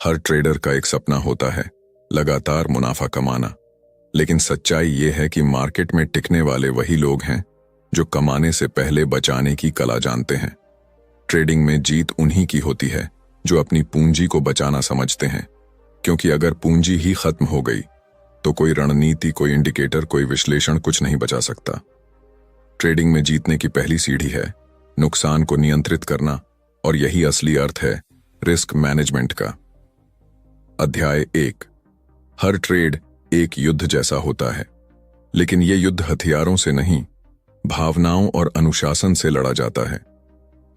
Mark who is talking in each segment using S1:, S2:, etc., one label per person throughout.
S1: हर trader का एक सपना होता है, लगातार मुनाफा कमाना। लेकिन सच्चाई ये है कि मार्केट में टिकने वाले वही लोग हैं जो कमाने से पहले बचाने की कला जानते हैं। ट्रेडिंग में जीत उन्हीं की होती है जो अपनी पूंजी को बचाना समझते हैं, क्योंकि अगर पूंजी ही खत्म हो गई तो कोई रणनीति, कोई इंडिकेटर, कोई विश्लेषण कुछ नहीं बचा सकता। ट्रेडिंग में जीतने की पहली सीढ़ी है नुकसान को नियंत्रित करना, और यही असली अर्थ है रिस्क मैनेजमेंट का। अध्याय 1। हर ट्रेड एक युद्ध जैसा होता है, लेकिन यह युद्ध हथियारों से नहीं, भावनाओं और अनुशासन से लड़ा जाता है।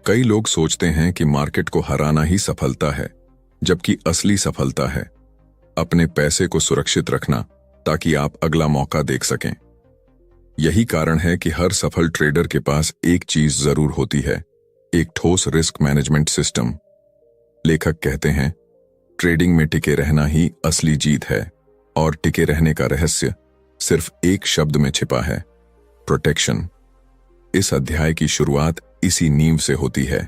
S1: कई लोग सोचते हैं कि मार्केट को हराना ही सफलता है, जबकि असली सफलता है अपने पैसे को सुरक्षित रखना ताकि आप अगला मौका देख सकें। यही कारण है कि हर सफल ट्रेडर के पास एक चीज जरूर होती है, एक ठोस रिस्क मैनेजमेंट सिस्टम। लेखक कहते हैं, ट्रेडिंग में टिके रहना ही असली जीत है, और टिके रहने का रहस्य सिर्फ एक शब्द में छिपा है, प्रोटेक्शन। इस अध्याय की शुरुआत इसी नींव से होती है,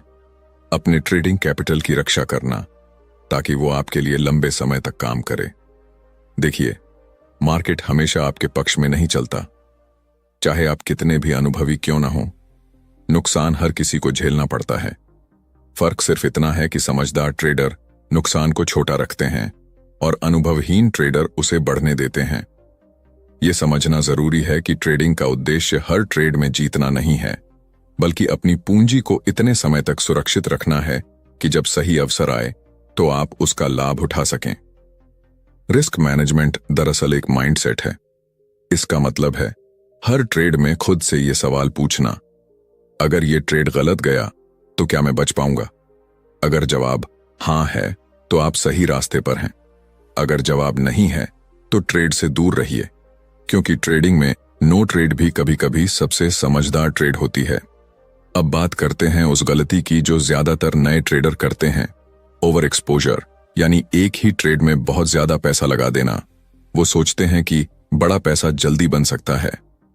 S1: अपने ट्रेडिंग कैपिटल की रक्षा करना, ताकि वो आपके लिए लंबे समय तक काम करे। देखिए, मार्केट हमेशा आपके पक्ष में नहीं चलता, चाहे आप कितने भी अनुभवी क्यों ना हो। नुकसान हर किसी को झेलना पड़ता है। फर्क सिर्फ इतना है कि समझदार ट्रेडर नुकसान को छोटा रखते हैं और अनुभवहीन ट्रेडर उसे बढ़ने देते हैं। यह समझना जरूरी है कि ट्रेडिंग का उद्देश्य हर ट्रेड में जीतना नहीं है, बल्कि अपनी पूंजी को इतने समय तक सुरक्षित रखना है कि जब सही अवसर आए तो आप उसका लाभ उठा सकें। रिस्क मैनेजमेंट दरअसल एक माइंडसेट है। इसका मतलब है हर ट्रेड में खुद से यह सवाल पूछना, अगर यह ट्रेड गलत गया तो क्या मैं बच पाऊंगा? अगर जवाब हां है तो आप सही रास्ते पर हैं। अगर जवाब नहीं है तो ट्रेड से दूर रहिए, क्योंकि ट्रेडिंग में नो ट्रेड भी कभी कभी सबसे समझदार ट्रेड होती है। अब बात करते हैं उस गलती की जो ज्यादातर नए ट्रेडर करते हैं, ओवर एक्सपोजर, यानी एक ही ट्रेड में बहुत ज्यादा पैसा लगा देना। वो सोचते हैं कि बड़ा पैसा जल्दी बन सकता है,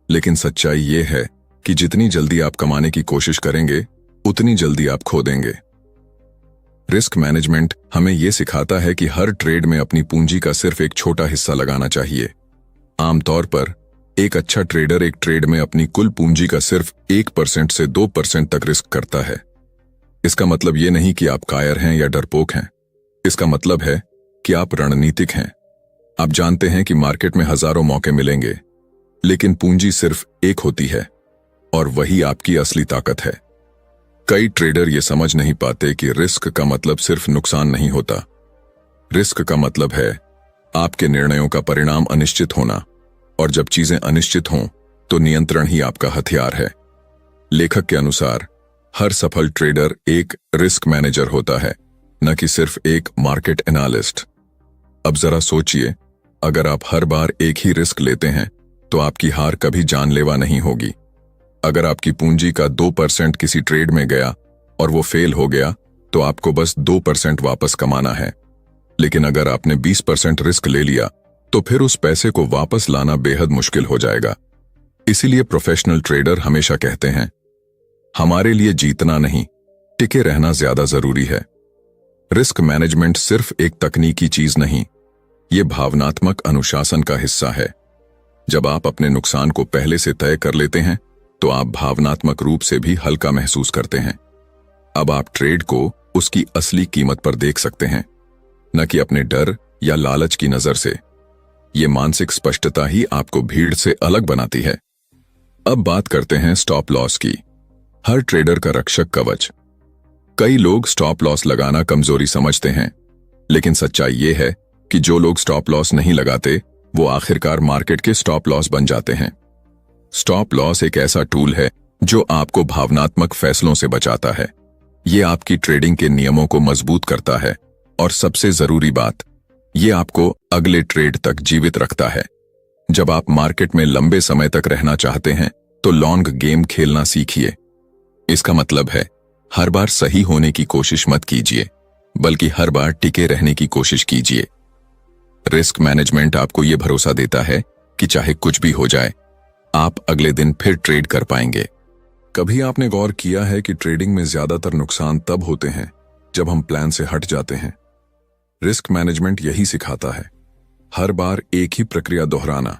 S1: लेकिन सच्चाई ये है कि जितनी जल्दी आप कमाने की कोशिश करेंगे उतनी जल्दी आप खो देंगे। रिस्क मैनेजमेंट हमें यह सिखाता है कि हर ट्रेड में अपनी पूंजी का सिर्फ एक छोटा हिस्सा लगाना चाहिए। आमतौर पर एक अच्छा ट्रेडर एक ट्रेड में अपनी कुल पूंजी का सिर्फ 1% से 2% तक रिस्क करता है। इसका मतलब यह नहीं कि आप कायर हैं या डरपोक हैं। इसका मतलब है कि आप रणनीतिक हैं। आप जानते हैं कि मार्केट में हजारों मौके मिलेंगे, लेकिन पूंजी सिर्फ एक होती है, और वही आपकी असली ताकत है। कई ट्रेडर ये समझ नहीं पाते कि रिस्क का मतलब सिर्फ नुकसान नहीं होता। रिस्क का मतलब है आपके निर्णयों का परिणाम अनिश्चित होना, और जब चीजें अनिश्चित हों तो नियंत्रण ही आपका हथियार है। लेखक के अनुसार हर सफल ट्रेडर एक रिस्क मैनेजर होता है, न कि सिर्फ एक मार्केट एनालिस्ट। अब जरा सोचिए, अगर आप हर बार एक ही रिस्क लेते हैं तो आपकी हार कभी जानलेवा नहीं होगी। अगर आपकी पूंजी का 2% किसी ट्रेड में गया और वो फेल हो गया तो आपको बस 2% वापस कमाना है। लेकिन अगर आपने 20% रिस्क ले लिया तो फिर उस पैसे को वापस लाना बेहद मुश्किल हो जाएगा। इसीलिए प्रोफेशनल ट्रेडर हमेशा कहते हैं, हमारे लिए जीतना नहीं, टिके रहना ज्यादा जरूरी है। रिस्क मैनेजमेंट सिर्फ एक तकनीकी चीज नहीं, ये भावनात्मक अनुशासन का हिस्सा है। जब आप अपने नुकसान को पहले से तय कर लेते हैं तो आप भावनात्मक रूप से भी हल्का महसूस करते हैं। अब आप ट्रेड को उसकी असली कीमत पर देख सकते हैं, न कि अपने डर या लालच की नजर से। यह मानसिक स्पष्टता ही आपको भीड़ से अलग बनाती है। अब बात करते हैं स्टॉप लॉस की, हर ट्रेडर का रक्षक कवच। कई लोग स्टॉप लॉस लगाना कमजोरी समझते हैं, लेकिन सच्चाई यह है कि जो लोग स्टॉप लॉस नहीं लगाते वो आखिरकार मार्केट के स्टॉप लॉस बन जाते हैं। स्टॉप लॉस एक ऐसा टूल है जो आपको भावनात्मक फैसलों से बचाता है। ये आपकी ट्रेडिंग के नियमों को मजबूत करता है, और सबसे जरूरी बात, ये आपको अगले ट्रेड तक जीवित रखता है। जब आप मार्केट में लंबे समय तक रहना चाहते हैं तो लॉन्ग गेम खेलना सीखिए। इसका मतलब है हर बार सही होने की कोशिश मत कीजिए, बल्कि हर बार टिके रहने की कोशिश कीजिए। रिस्क मैनेजमेंट आपको यह भरोसा देता है कि चाहे कुछ भी हो जाए, आप अगले दिन फिर ट्रेड कर पाएंगे। कभी आपने गौर किया है कि ट्रेडिंग में ज्यादातर नुकसान तब होते हैं जब हम प्लान से हट जाते हैं। रिस्क मैनेजमेंट यही सिखाता है, हर बार एक ही प्रक्रिया दोहराना,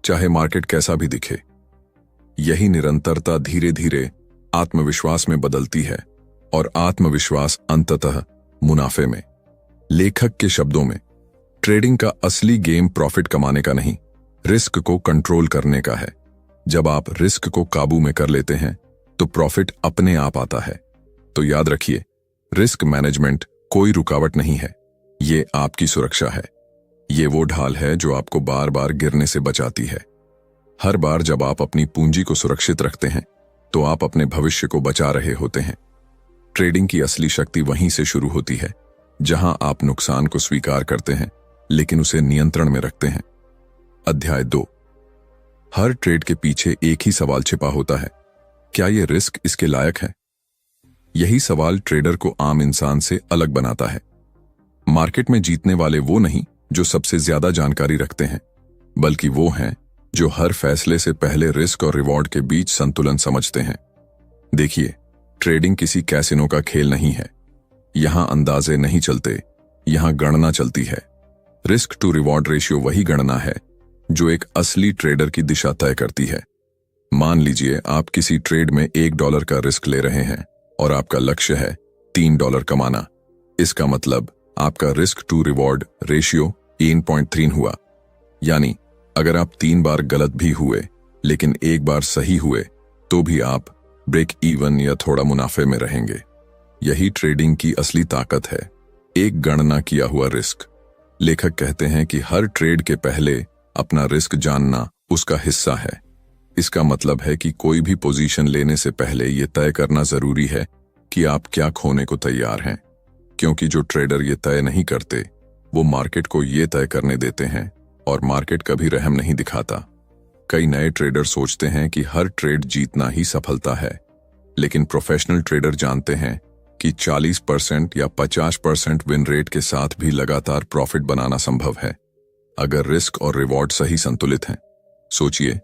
S1: चाहे मार्केट कैसा भी दिखे। यही निरंतरता धीरे धीरे आत्मविश्वास में बदलती है और आत्मविश्वास अंततः मुनाफे में। लेखक के शब्दों में, ट्रेडिंग का असली गेम प्रॉफिट कमाने का नहीं, रिस्क को कंट्रोल करने का है। जब आप रिस्क को काबू में कर लेते हैं तो प्रॉफिट अपने आप आता है। तो याद रखिए, रिस्क मैनेजमेंट कोई रुकावट नहीं है, ये आपकी सुरक्षा है। ये वो ढाल है जो आपको बार बार गिरने से बचाती है। हर बार जब आप अपनी पूंजी को सुरक्षित रखते हैं तो आप अपने भविष्य को बचा रहे होते हैं। ट्रेडिंग की असली शक्ति वहीं से शुरू होती है जहां आप नुकसान को स्वीकार करते हैं लेकिन उसे नियंत्रण में रखते हैं। अध्याय 2। हर ट्रेड के पीछे एक ही सवाल छिपा होता है, क्या यह रिस्क इसके लायक है? यही सवाल ट्रेडर को आम इंसान से अलग बनाता है। मार्केट में जीतने वाले वो नहीं जो सबसे ज्यादा जानकारी रखते हैं, बल्कि वो हैं जो हर फैसले से पहले रिस्क और रिवॉर्ड के बीच संतुलन समझते हैं। देखिए, ट्रेडिंग किसी कैसिनो का खेल नहीं है। यहां अंदाजे नहीं चलते, यहां गणना चलती है। रिस्क टू रिवॉर्ड रेशियो वही गणना है जो एक असली ट्रेडर की दिशा तय करती है। मान लीजिए आप किसी ट्रेड में $1 का रिस्क ले रहे हैं और आपका लक्ष्य है $3 कमाना। इसका मतलब आपका रिस्क टू रिवॉर्ड रेशियो 3.3 हुआ। यानी अगर आप 3 बार गलत भी हुए लेकिन एक बार सही हुए तो भी आप ब्रेक इवन या थोड़ा मुनाफे में रहेंगे। यही ट्रेडिंग की असली ताकत है, एक गणना किया हुआ रिस्क। लेखक कहते हैं कि हर ट्रेड के पहले अपना रिस्क जानना उसका हिस्सा है। इसका मतलब है कि कोई भी पोजीशन लेने से पहले यह तय करना जरूरी है कि आप क्या खोने को तैयार हैं, क्योंकि जो ट्रेडर ये तय नहीं करते वो मार्केट को ये तय करने देते हैं और मार्केट कभी रहम नहीं दिखाता। कई नए ट्रेडर सोचते हैं कि हर ट्रेड जीतना ही सफलता है, लेकिन प्रोफेशनल ट्रेडर जानते हैं कि 40% या 50% विन रेट के साथ भी लगातार प्रॉफिट बनाना संभव है, अगर रिस्क और रिवॉर्ड सही संतुलित हैं। सोचिए,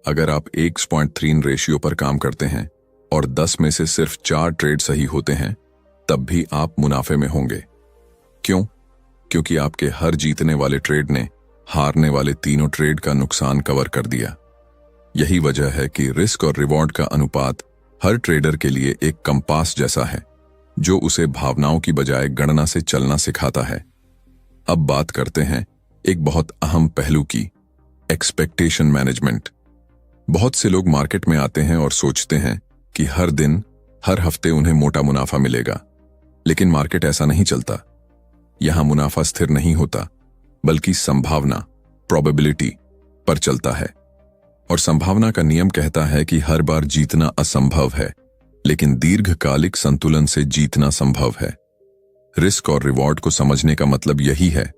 S1: अगर आप 1.3 रेशियो पर काम करते हैं और 10 में से सिर्फ 4 ट्रेड सही होते हैं, तब भी आप मुनाफे में होंगे। क्यों? क्योंकि आपके हर जीतने वाले ट्रेड ने हारने वाले तीनों ट्रेड का नुकसान कवर कर दिया। यही वजह है कि रिस्क और रिवॉर्ड का अनुपात हर ट्रेडर के लिए एक कंपास जैसा है, जो उसे भावनाओं की बजाय गणना से चलना सिखाता है। अब बात करते हैं एक बहुत अहम पहलू की, एक्सपेक्टेशन मैनेजमेंट। बहुत से लोग मार्केट में आते हैं और सोचते हैं कि हर दिन, हर हफ्ते उन्हें मोटा मुनाफा मिलेगा, लेकिन मार्केट ऐसा नहीं चलता। यहां मुनाफा स्थिर नहीं होता, बल्कि संभावना, प्रोबेबिलिटी पर चलता है। और संभावना का नियम कहता है कि हर बार जीतना असंभव है, लेकिन दीर्घकालिक संतुलन से जीतना संभव है। रिस्क और रिवॉर्ड को समझने का मतलब यही है,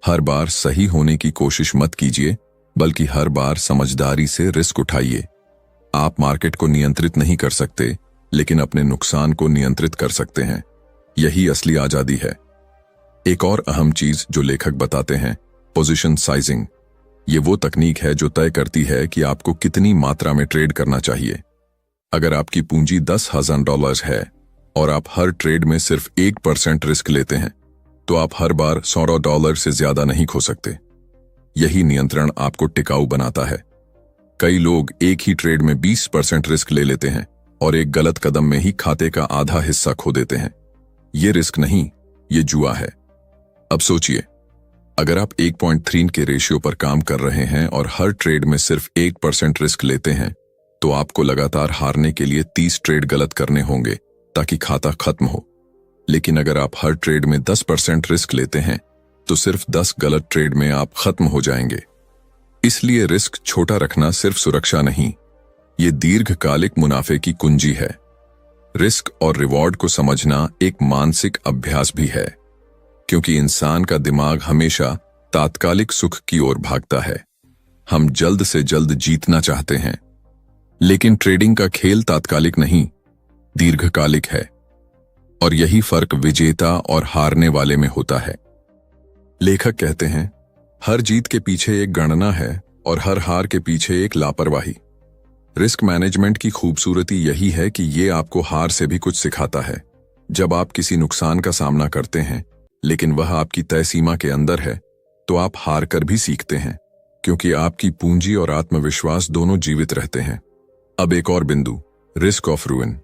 S1: हर बार सही होने की कोशिश मत कीजिए, बल्कि हर बार समझदारी से रिस्क उठाइए। आप मार्केट को नियंत्रित नहीं कर सकते, लेकिन अपने नुकसान को नियंत्रित कर सकते हैं। यही असली आजादी है। एक और अहम चीज जो लेखक बताते हैं, पोजीशन साइजिंग। ये वो तकनीक है जो तय करती है कि आपको कितनी मात्रा में ट्रेड करना चाहिए। अगर आपकी पूंजी $10,000 है और आप हर ट्रेड में सिर्फ 1% रिस्क लेते हैं, तो आप हर बार $100 से ज्यादा नहीं खो सकते। यही नियंत्रण आपको टिकाऊ बनाता है। कई लोग एक ही ट्रेड में 20% रिस्क ले लेते हैं और एक गलत कदम में ही खाते का आधा हिस्सा खो देते हैं। ये रिस्क नहीं, ये जुआ है। अब सोचिए, अगर आप 1.3 के रेशियो पर काम कर रहे हैं और हर ट्रेड में सिर्फ 1% रिस्क लेते हैं, तो आपको लगातार हारने के लिए 30 ट्रेड गलत करने होंगे ताकि खाता खत्म हो। लेकिन अगर आप हर ट्रेड में 10% रिस्क लेते हैं, तो सिर्फ 10 गलत ट्रेड में आप खत्म हो जाएंगे। इसलिए रिस्क छोटा रखना सिर्फ सुरक्षा नहीं, ये दीर्घकालिक मुनाफे की कुंजी है। रिस्क और रिवॉर्ड को समझना एक मानसिक अभ्यास भी है, क्योंकि इंसान का दिमाग हमेशा तात्कालिक सुख की ओर भागता है। हम जल्द से जल्द जीतना चाहते हैं, लेकिन ट्रेडिंग का खेल तात्कालिक नहीं, दीर्घकालिक है। और यही फर्क विजेता और हारने वाले में होता है। लेखक कहते हैं, हर जीत के पीछे एक गणना है और हर हार के पीछे एक लापरवाही। रिस्क मैनेजमेंट की खूबसूरती यही है कि ये आपको हार से भी कुछ सिखाता है। जब आप किसी नुकसान का सामना करते हैं, लेकिन वह आपकी तय सीमा के अंदर है, तो आप हार कर भी सीखते हैं, क्योंकि आपकी पूंजी और आत्मविश्वास दोनों जीवित रहते हैं। अब एक और बिंदु, रिस्क ऑफ रूइन।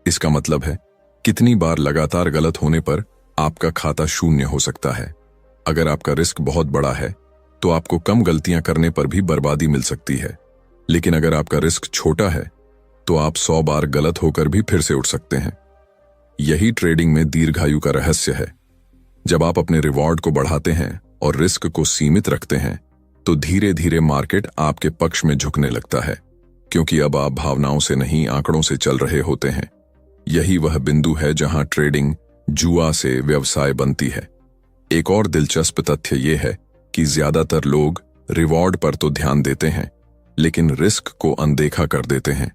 S1: इसका मतलब है कितनी बार लगातार गलत होने पर आपका खाता शून्य हो सकता है। अगर आपका रिस्क बहुत बड़ा है तो आपको कम गलतियां करने पर भी बर्बादी मिल सकती है, लेकिन अगर आपका रिस्क छोटा है तो आप 100 बार गलत होकर भी फिर से उठ सकते हैं। यही ट्रेडिंग में दीर्घायु का रहस्य है। जब आप अपने रिवॉर्ड को बढ़ाते हैं और रिस्क को सीमित रखते हैं तो धीरे धीरे मार्केट आपके पक्ष में झुकने लगता है, क्योंकि अब आप भावनाओं से नहीं आंकड़ों से चल रहे होते हैं। यही वह बिंदु है जहां ट्रेडिंग जुआ से व्यवसाय बनती है। एक और दिलचस्प तथ्य यह है कि ज्यादातर लोग रिवॉर्ड पर तो ध्यान देते हैं, लेकिन रिस्क को अनदेखा कर देते हैं।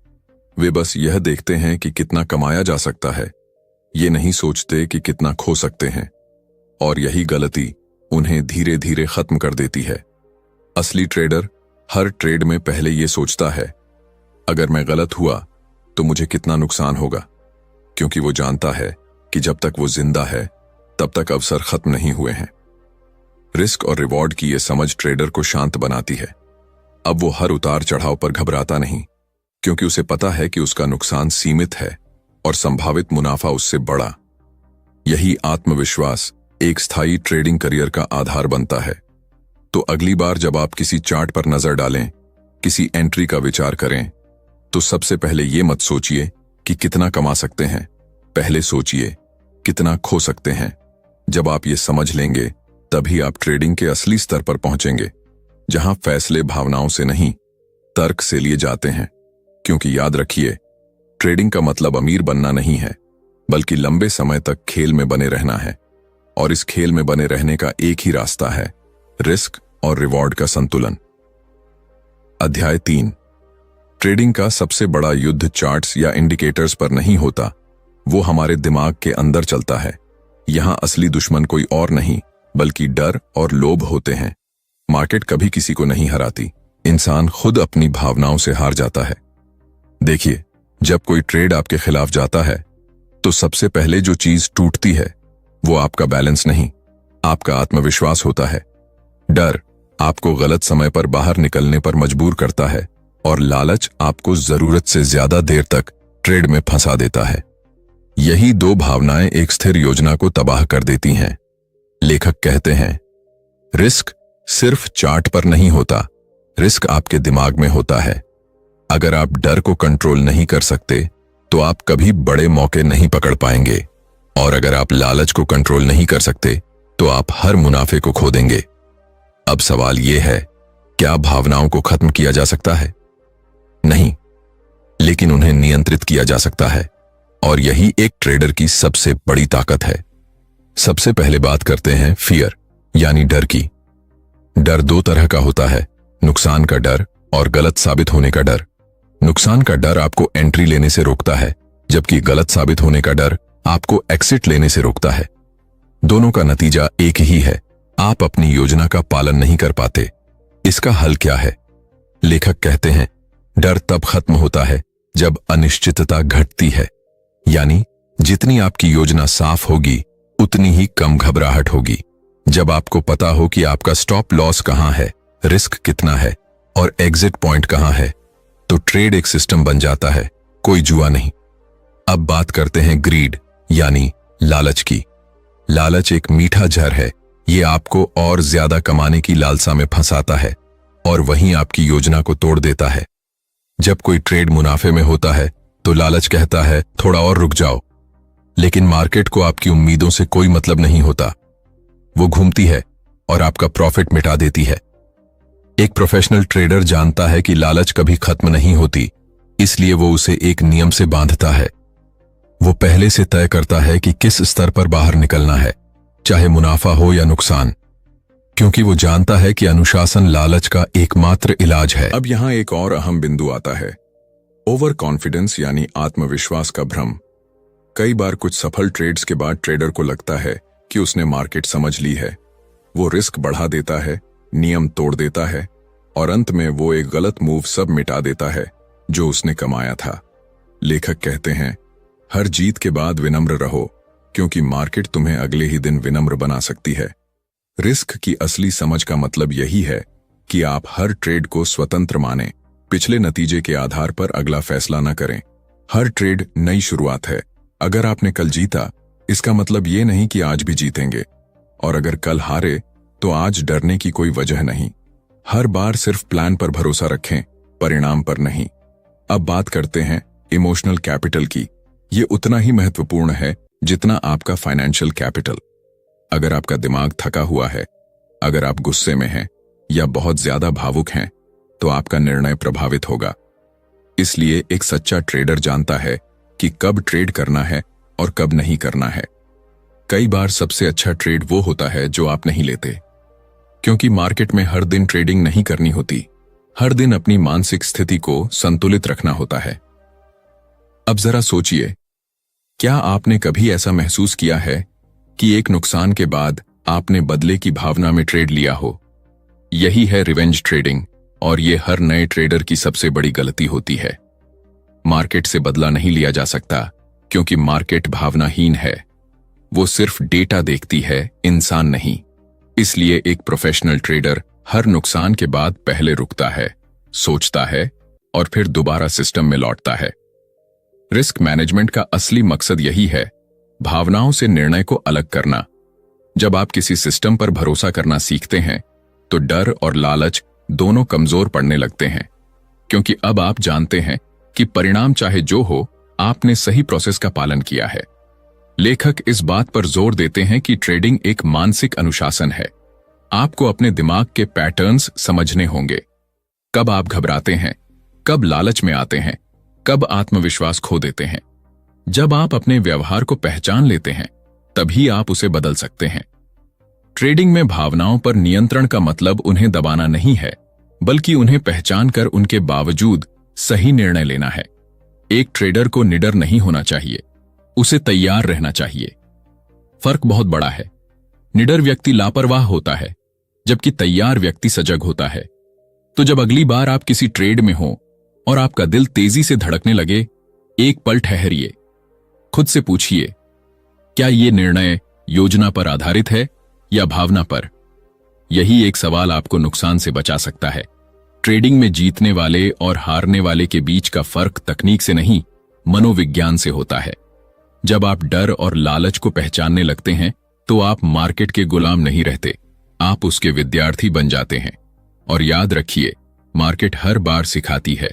S1: वे बस यह देखते हैं कि कितना कमाया जा सकता है, ये नहीं सोचते कि कितना खो सकते हैं, और यही गलती उन्हें धीरे धीरे खत्म कर देती है। असली ट्रेडर हर ट्रेड में पहले ये सोचता है, अगर मैं गलत हुआ तो मुझे कितना नुकसान होगा, क्योंकि वो जानता है कि जब तक वो जिंदा है तब तक अवसर खत्म नहीं हुए हैं। रिस्क और रिवॉर्ड की ये समझ ट्रेडर को शांत बनाती है। अब वो हर उतार चढ़ाव पर घबराता नहीं, क्योंकि उसे पता है कि उसका नुकसान सीमित है और संभावित मुनाफा उससे बड़ा। यही आत्मविश्वास एक स्थायी ट्रेडिंग करियर का आधार बनता है। तो अगली बार जब आप किसी चार्ट पर नजर डालें, किसी एंट्री का विचार करें, तो सबसे पहले ये मत सोचिए कि कितना कमा सकते हैं, पहले सोचिए कितना खो सकते हैं। जब आप ये समझ लेंगे तभी आप ट्रेडिंग के असली स्तर पर पहुंचेंगे, जहां फैसले भावनाओं से नहीं तर्क से लिए जाते हैं। क्योंकि याद रखिए, ट्रेडिंग का मतलब अमीर बनना नहीं है, बल्कि लंबे समय तक खेल में बने रहना है। और इस खेल में बने रहने का एक ही रास्ता है, रिस्क और रिवॉर्ड का संतुलन। अध्याय 3। ट्रेडिंग का सबसे बड़ा युद्ध चार्ट्स या इंडिकेटर्स पर नहीं होता, वो हमारे दिमाग के अंदर चलता है। यहां असली दुश्मन कोई और नहीं बल्कि डर और लोभ होते हैं। मार्केट कभी किसी को नहीं हराती, इंसान खुद अपनी भावनाओं से हार जाता है। देखिए, जब कोई ट्रेड आपके खिलाफ जाता है तो सबसे पहले जो चीज टूटती है वो आपका बैलेंस नहीं, आपका आत्मविश्वास होता है। डर आपको गलत समय पर बाहर निकलने पर मजबूर करता है, और लालच आपको जरूरत से ज्यादा देर तक ट्रेड में फंसा देता है। यही दो भावनाएं एक स्थिर योजना को तबाह कर देती हैं। लेखक कहते हैं, रिस्क सिर्फ चार्ट पर नहीं होता, रिस्क आपके दिमाग में होता है। अगर आप डर को कंट्रोल नहीं कर सकते तो आप कभी बड़े मौके नहीं पकड़ पाएंगे, और अगर आप लालच को कंट्रोल नहीं कर सकते तो आप हर मुनाफे को खो देंगे। अब सवाल यह है, क्या भावनाओं को खत्म किया जा सकता है? नहीं, लेकिन उन्हें नियंत्रित किया जा सकता है, और यही एक ट्रेडर की सबसे बड़ी ताकत है। सबसे पहले बात करते हैं फियर यानी डर की। डर दो तरह का होता है, नुकसान का डर और गलत साबित होने का डर। नुकसान का डर आपको एंट्री लेने से रोकता है, जबकि गलत साबित होने का डर आपको एक्सिट लेने से रोकता है। दोनों का नतीजा एक ही है, आप अपनी योजना का पालन नहीं कर पाते। इसका हल क्या है? लेखक कहते हैं, डर तब खत्म होता है जब अनिश्चितता घटती है। यानी जितनी आपकी योजना साफ होगी उतनी ही कम घबराहट होगी। जब आपको पता हो कि आपका स्टॉप लॉस कहां है, रिस्क कितना है और एग्जिट पॉइंट कहां है, तो ट्रेड एक सिस्टम बन जाता है, कोई जुआ नहीं। अब बात करते हैं ग्रीड यानी लालच की। लालच एक मीठा जहर है, ये आपको और ज्यादा कमाने की लालसा में फंसाता है और वहीं आपकी योजना को तोड़ देता है। जब कोई ट्रेड मुनाफे में होता है तो लालच कहता है थोड़ा और रुक जाओ, लेकिन मार्केट को आपकी उम्मीदों से कोई मतलब नहीं होता। वो घूमती है और आपका प्रॉफिट मिटा देती है। एक प्रोफेशनल ट्रेडर जानता है कि लालच कभी खत्म नहीं होती, इसलिए वो उसे एक नियम से बांधता है। वो पहले से तय करता है कि किस स्तर पर बाहर निकलना है, चाहे मुनाफा हो या नुकसान, क्योंकि वो जानता है कि अनुशासन लालच का एकमात्र इलाज है। अब यहां एक और अहम बिंदु आता है, ओवर कॉन्फिडेंस यानी आत्मविश्वास का भ्रम। कई बार कुछ सफल ट्रेड्स के बाद ट्रेडर को लगता है कि उसने मार्केट समझ ली है। वो रिस्क बढ़ा देता है, नियम तोड़ देता है और अंत में वो एक गलत मूव सब मिटा देता है जो उसने कमाया था। लेखक कहते हैं, हर जीत के बाद विनम्र रहो, क्योंकि मार्केट तुम्हें अगले ही दिन विनम्र बना सकती है। रिस्क की असली समझ का मतलब यही है कि आप हर ट्रेड को स्वतंत्र मानें, पिछले नतीजे के आधार पर अगला फैसला न करें। हर ट्रेड नई शुरुआत है। अगर आपने कल जीता, इसका मतलब ये नहीं कि आज भी जीतेंगे, और अगर कल हारे तो आज डरने की कोई वजह नहीं। हर बार सिर्फ प्लान पर भरोसा रखें, परिणाम पर नहीं। अब बात करते हैं इमोशनल कैपिटल की। ये उतना ही महत्वपूर्ण है जितना आपका फाइनेंशियल कैपिटल। अगर आपका दिमाग थका हुआ है, अगर आप गुस्से में हैं या बहुत ज्यादा भावुक हैं, तो आपका निर्णय प्रभावित होगा। इसलिए एक सच्चा ट्रेडर जानता है कि कब ट्रेड करना है और कब नहीं करना है। कई बार सबसे अच्छा ट्रेड वो होता है जो आप नहीं लेते, क्योंकि मार्केट में हर दिन ट्रेडिंग नहीं करनी होती। हर दिन अपनी मानसिक स्थिति को संतुलित रखना होता है। अब जरा सोचिए, क्या आपने कभी ऐसा महसूस किया है कि एक नुकसान के बाद आपने बदले की भावना में ट्रेड लिया हो? यही है रिवेंज ट्रेडिंग, और ये हर नए ट्रेडर की सबसे बड़ी गलती होती है। मार्केट से बदला नहीं लिया जा सकता, क्योंकि मार्केट भावनाहीन है। वो सिर्फ डेटा देखती है, इंसान नहीं। इसलिए एक प्रोफेशनल ट्रेडर हर नुकसान के बाद पहले रुकता है, सोचता है और फिर दोबारा सिस्टम में लौटता है। रिस्क मैनेजमेंट का असली मकसद यही है, भावनाओं से निर्णय को अलग करना। जब आप किसी सिस्टम पर भरोसा करना सीखते हैं, तो डर और लालच दोनों कमजोर पड़ने लगते हैं, क्योंकि अब आप जानते हैं कि परिणाम चाहे जो हो, आपने सही प्रोसेस का पालन किया है। लेखक इस बात पर जोर देते हैं कि ट्रेडिंग एक मानसिक अनुशासन है। आपको अपने दिमाग के पैटर्न्स समझने होंगे। कब आप घबराते हैं, कब लालच में आते हैं, कब आत्मविश्वास खो देते हैं। जब आप अपने व्यवहार को पहचान लेते हैं, तभी आप उसे बदल सकते हैं। ट्रेडिंग में भावनाओं पर नियंत्रण का मतलब उन्हें दबाना नहीं है, बल्कि उन्हें पहचान कर उनके बावजूद सही निर्णय लेना है। एक ट्रेडर को निडर नहीं होना चाहिए, उसे तैयार रहना चाहिए। फर्क बहुत बड़ा है। निडर व्यक्ति लापरवाह होता है, जबकि तैयार व्यक्ति सजग होता है। तो जब अगली बार आप किसी ट्रेड में हो और आपका दिल तेजी से धड़कने लगे, एक पल ठहरिए। खुद से पूछिए, क्या यह निर्णय योजना पर आधारित है या भावना पर? यही एक सवाल आपको नुकसान से बचा सकता है। ट्रेडिंग में जीतने वाले और हारने वाले के बीच का फर्क तकनीक से नहीं, मनोविज्ञान से होता है। जब आप डर और लालच को पहचानने लगते हैं, तो आप मार्केट के गुलाम नहीं रहते, आप उसके विद्यार्थी बन जाते हैं। और याद रखिए, मार्केट हर बार सिखाती है,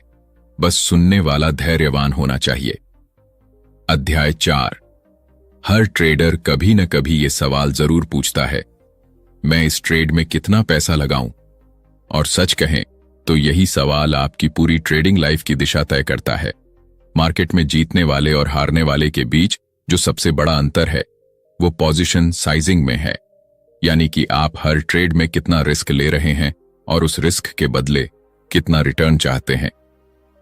S1: बस सुनने वाला धैर्यवान होना चाहिए। अध्याय 4। हर ट्रेडर कभी न कभी ये सवाल जरूर पूछता है, मैं इस ट्रेड में कितना पैसा लगाऊं? और सच कहें तो यही सवाल आपकी पूरी ट्रेडिंग लाइफ की दिशा तय करता है। मार्केट में जीतने वाले और हारने वाले के बीच जो सबसे बड़ा अंतर है, वो पोजीशन साइजिंग में है। यानी कि आप हर ट्रेड में कितना रिस्क ले रहे हैं और उस रिस्क के बदले कितना रिटर्न चाहते हैं।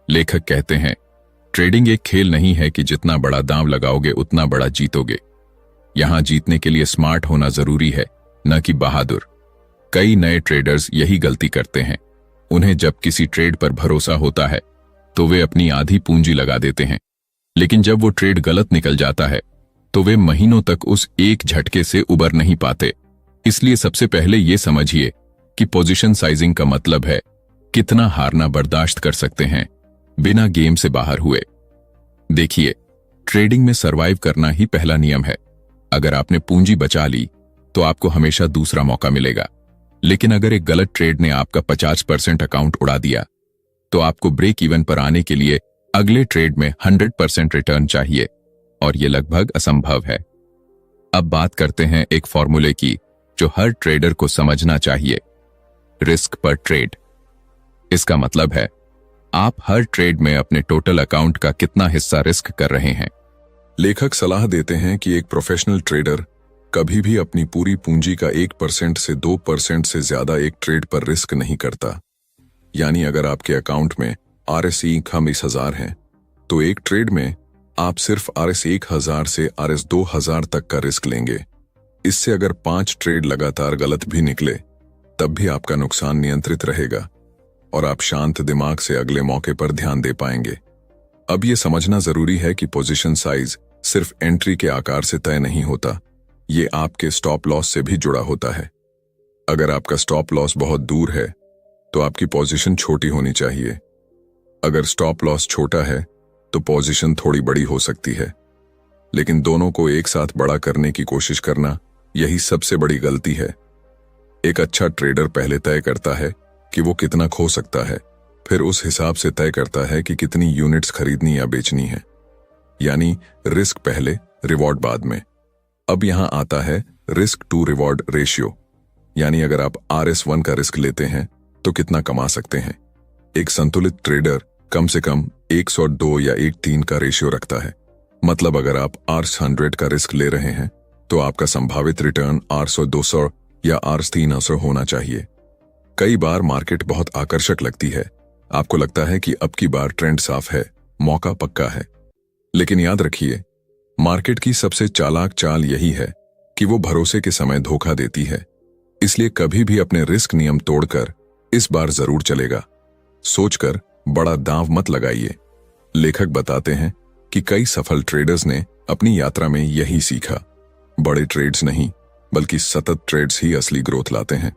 S1: लेखक कहते हैं, ट्रेडिंग एक खेल नहीं है कि जितना बड़ा दांव लगाओगे उतना बड़ा जीतोगे। यहां जीतने के लिए स्मार्ट होना जरूरी है, न कि बहादुर। कई नए ट्रेडर्स यही गलती करते हैं। उन्हें जब किसी ट्रेड पर भरोसा होता है, तो वे अपनी आधी पूंजी लगा देते हैं। लेकिन जब वो ट्रेड गलत निकल जाता है, तो वे महीनों तक उस एक झटके से उबर नहीं पाते। इसलिए सबसे पहले ये समझिए कि पोजीशन साइजिंग का मतलब है कितना हारना बर्दाश्त कर सकते हैं बिना गेम से बाहर हुए। देखिए, ट्रेडिंग में सरवाइव करना ही पहला नियम है। अगर आपने पूंजी बचा ली, तो आपको हमेशा दूसरा मौका मिलेगा। लेकिन अगर एक गलत ट्रेड ने आपका 50% अकाउंट उड़ा दिया, तो आपको ब्रेक इवन पर आने के लिए अगले ट्रेड में 100% रिटर्न चाहिए, और यह लगभग असंभव है। अब बात करते हैं एक फॉर्मूले की जो हर ट्रेडर को समझना चाहिए, रिस्क पर ट्रेड। इसका मतलब है आप हर ट्रेड में अपने टोटल अकाउंट का कितना हिस्सा रिस्क कर रहे हैं। लेखक सलाह देते हैं कि एक प्रोफेशनल ट्रेडर कभी भी अपनी पूरी पूंजी का 1% से 2% से ज्यादा एक ट्रेड पर रिस्क नहीं करता। यानी अगर आपके अकाउंट में RS कम 20,000 है, तो एक ट्रेड में आप सिर्फ RS 1,000 से RS 2,000 तक का रिस्क लेंगे। इससे अगर 5 ट्रेड लगातार गलत भी निकले, तब भी आपका नुकसान नियंत्रित रहेगा और आप शांत दिमाग से अगले मौके पर ध्यान दे पाएंगे। अब यह समझना जरूरी है कि पोजीशन साइज सिर्फ एंट्री के आकार से तय नहीं होता, ये आपके स्टॉप लॉस से भी जुड़ा होता है। अगर आपका स्टॉप लॉस बहुत दूर है तो आपकी पोजीशन छोटी होनी चाहिए। अगर स्टॉप लॉस छोटा है तो पोजीशन थोड़ी बड़ी हो सकती है। लेकिन दोनों को एक साथ बड़ा करने की कोशिश करना, यही सबसे बड़ी गलती है। एक अच्छा ट्रेडर पहले तय करता है कि वो कितना खो सकता है, फिर उस हिसाब से तय करता है कि कितनी यूनिट्स खरीदनी या बेचनी है। यानी रिस्क पहले, रिवॉर्ड बाद में। अब यहां आता है रिस्क टू रिवॉर्ड रेशियो, यानी अगर आप RS1 का रिस्क लेते हैं तो कितना कमा सकते हैं। एक संतुलित ट्रेडर कम से कम 102 या 1:3 का रेशियो रखता है। मतलब अगर आप RS100 का रिस्क ले रहे हैं तो आपका संभावित रिटर्न RS200 या RS300 होना चाहिए। कई बार मार्केट बहुत आकर्षक लगती है, आपको लगता है कि अब की बार ट्रेंड साफ है, मौका पक्का है। लेकिन याद रखिए, मार्केट की सबसे चालाक चाल यही है कि वो भरोसे के समय धोखा देती है। इसलिए कभी भी अपने रिस्क नियम तोड़कर इस बार जरूर चलेगा सोचकर बड़ा दांव मत लगाइए। लेखक बताते हैं कि कई सफल ट्रेडर्स ने अपनी यात्रा में यही सीखा। बड़े ट्रेड्स नहीं, बल्कि सतत ट्रेड्स ही असली ग्रोथ लाते हैं।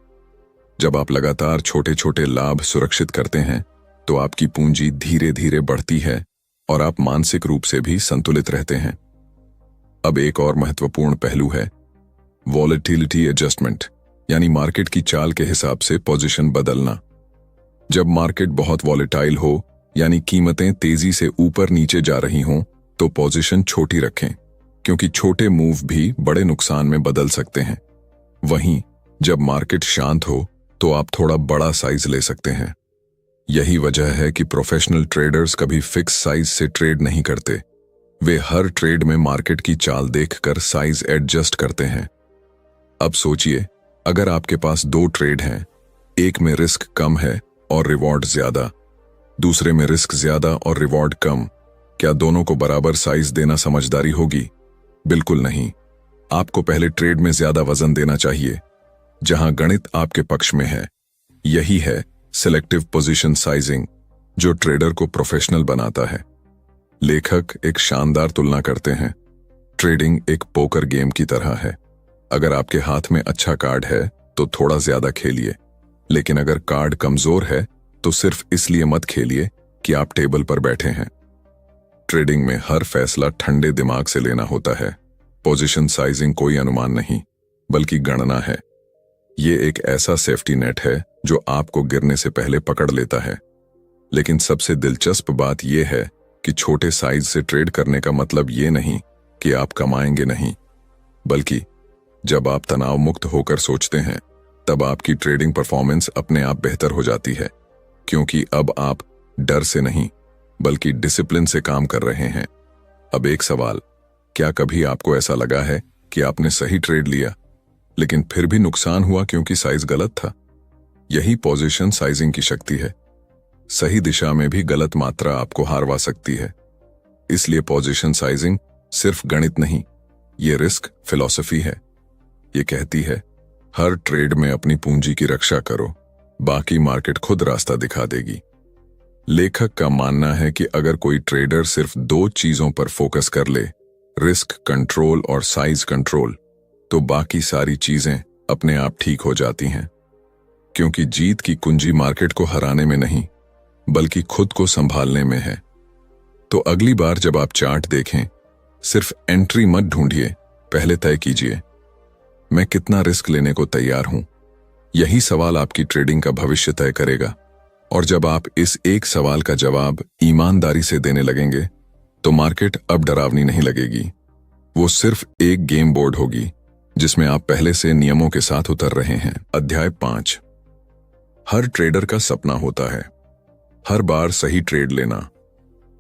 S1: जब आप लगातार छोटे छोटे लाभ सुरक्षित करते हैं तो आपकी पूंजी धीरे धीरे बढ़ती है और आप मानसिक रूप से भी संतुलित रहते हैं। अब एक और महत्वपूर्ण पहलू है वॉलेटिलिटी एडजस्टमेंट, यानी मार्केट की चाल के हिसाब से पोजीशन बदलना। जब मार्केट बहुत वॉलेटाइल हो, यानी कीमतें तेजी से ऊपर नीचे जा रही हों, तो पोजीशन छोटी रखें, क्योंकि छोटे मूव भी बड़े नुकसान में बदल सकते हैं। वहीं जब मार्केट शांत हो तो आप थोड़ा बड़ा साइज ले सकते हैं। यही वजह है कि प्रोफेशनल ट्रेडर्स कभी फिक्स साइज से ट्रेड नहीं करते। वे हर ट्रेड में मार्केट की चाल देखकर साइज एडजस्ट करते हैं। अब सोचिए, अगर आपके पास 2 ट्रेड हैं, एक में रिस्क कम है और रिवॉर्ड ज्यादा, दूसरे में रिस्क ज्यादा और रिवॉर्ड कम, क्या दोनों को बराबर साइज देना समझदारी होगी? बिल्कुल नहीं। आपको पहले ट्रेड में ज्यादा वजन देना चाहिए, जहां गणित आपके पक्ष में है। यही है सिलेक्टिव पोजीशन साइजिंग, जो ट्रेडर को प्रोफेशनल बनाता है। लेखक एक शानदार तुलना करते हैं। ट्रेडिंग एक पोकर गेम की तरह है। अगर आपके हाथ में अच्छा कार्ड है तो थोड़ा ज्यादा खेलिए, लेकिन अगर कार्ड कमजोर है तो सिर्फ इसलिए मत खेलिए कि आप टेबल पर बैठे हैं। ट्रेडिंग में हर फैसला ठंडे दिमाग से लेना होता है। पोजीशन साइजिंग कोई अनुमान नहीं, बल्कि गणना है। ये एक ऐसा सेफ्टी नेट है जो आपको गिरने से पहले पकड़ लेता है। लेकिन सबसे दिलचस्प बात यह है कि छोटे साइज से ट्रेड करने का मतलब ये नहीं कि आप कमाएंगे नहीं, बल्कि जब आप तनाव मुक्त होकर सोचते हैं, तब आपकी ट्रेडिंग परफॉर्मेंस अपने आप बेहतर हो जाती है, क्योंकि अब आप डर से नहीं, बल्कि डिसिप्लिन से काम कर रहे हैं। अब एक सवाल, क्या कभी आपको ऐसा लगा है कि आपने सही ट्रेड लिया, लेकिन फिर भी नुकसान हुआ क्योंकि साइज गलत था? यही पोजीशन साइजिंग की शक्ति है। सही दिशा में भी गलत मात्रा आपको हारवा सकती है। इसलिए पोजीशन साइजिंग सिर्फ गणित नहीं, ये रिस्क फिलॉसफी है। ये कहती है, हर ट्रेड में अपनी पूंजी की रक्षा करो, बाकी मार्केट खुद रास्ता दिखा देगी। लेखक का मानना है कि अगर कोई ट्रेडर सिर्फ 2 चीजों पर फोकस कर ले, रिस्क कंट्रोल और साइज कंट्रोल, तो बाकी सारी चीजें अपने आप ठीक हो जाती हैं। क्योंकि जीत की कुंजी मार्केट को हराने में नहीं, बल्कि खुद को संभालने में है। तो अगली बार जब आप चार्ट देखें, सिर्फ एंट्री मत ढूंढिए, पहले तय कीजिए, मैं कितना रिस्क लेने को तैयार हूं। यही सवाल आपकी ट्रेडिंग का भविष्य तय करेगा। और जब आप इस एक सवाल का जवाब ईमानदारी से देने लगेंगे, तो मार्केट अब डरावनी नहीं लगेगी। वो सिर्फ एक गेम बोर्ड होगी जिसमें आप पहले से नियमों के साथ उतर रहे हैं। अध्याय 5। हर ट्रेडर का सपना होता है हर बार सही ट्रेड लेना,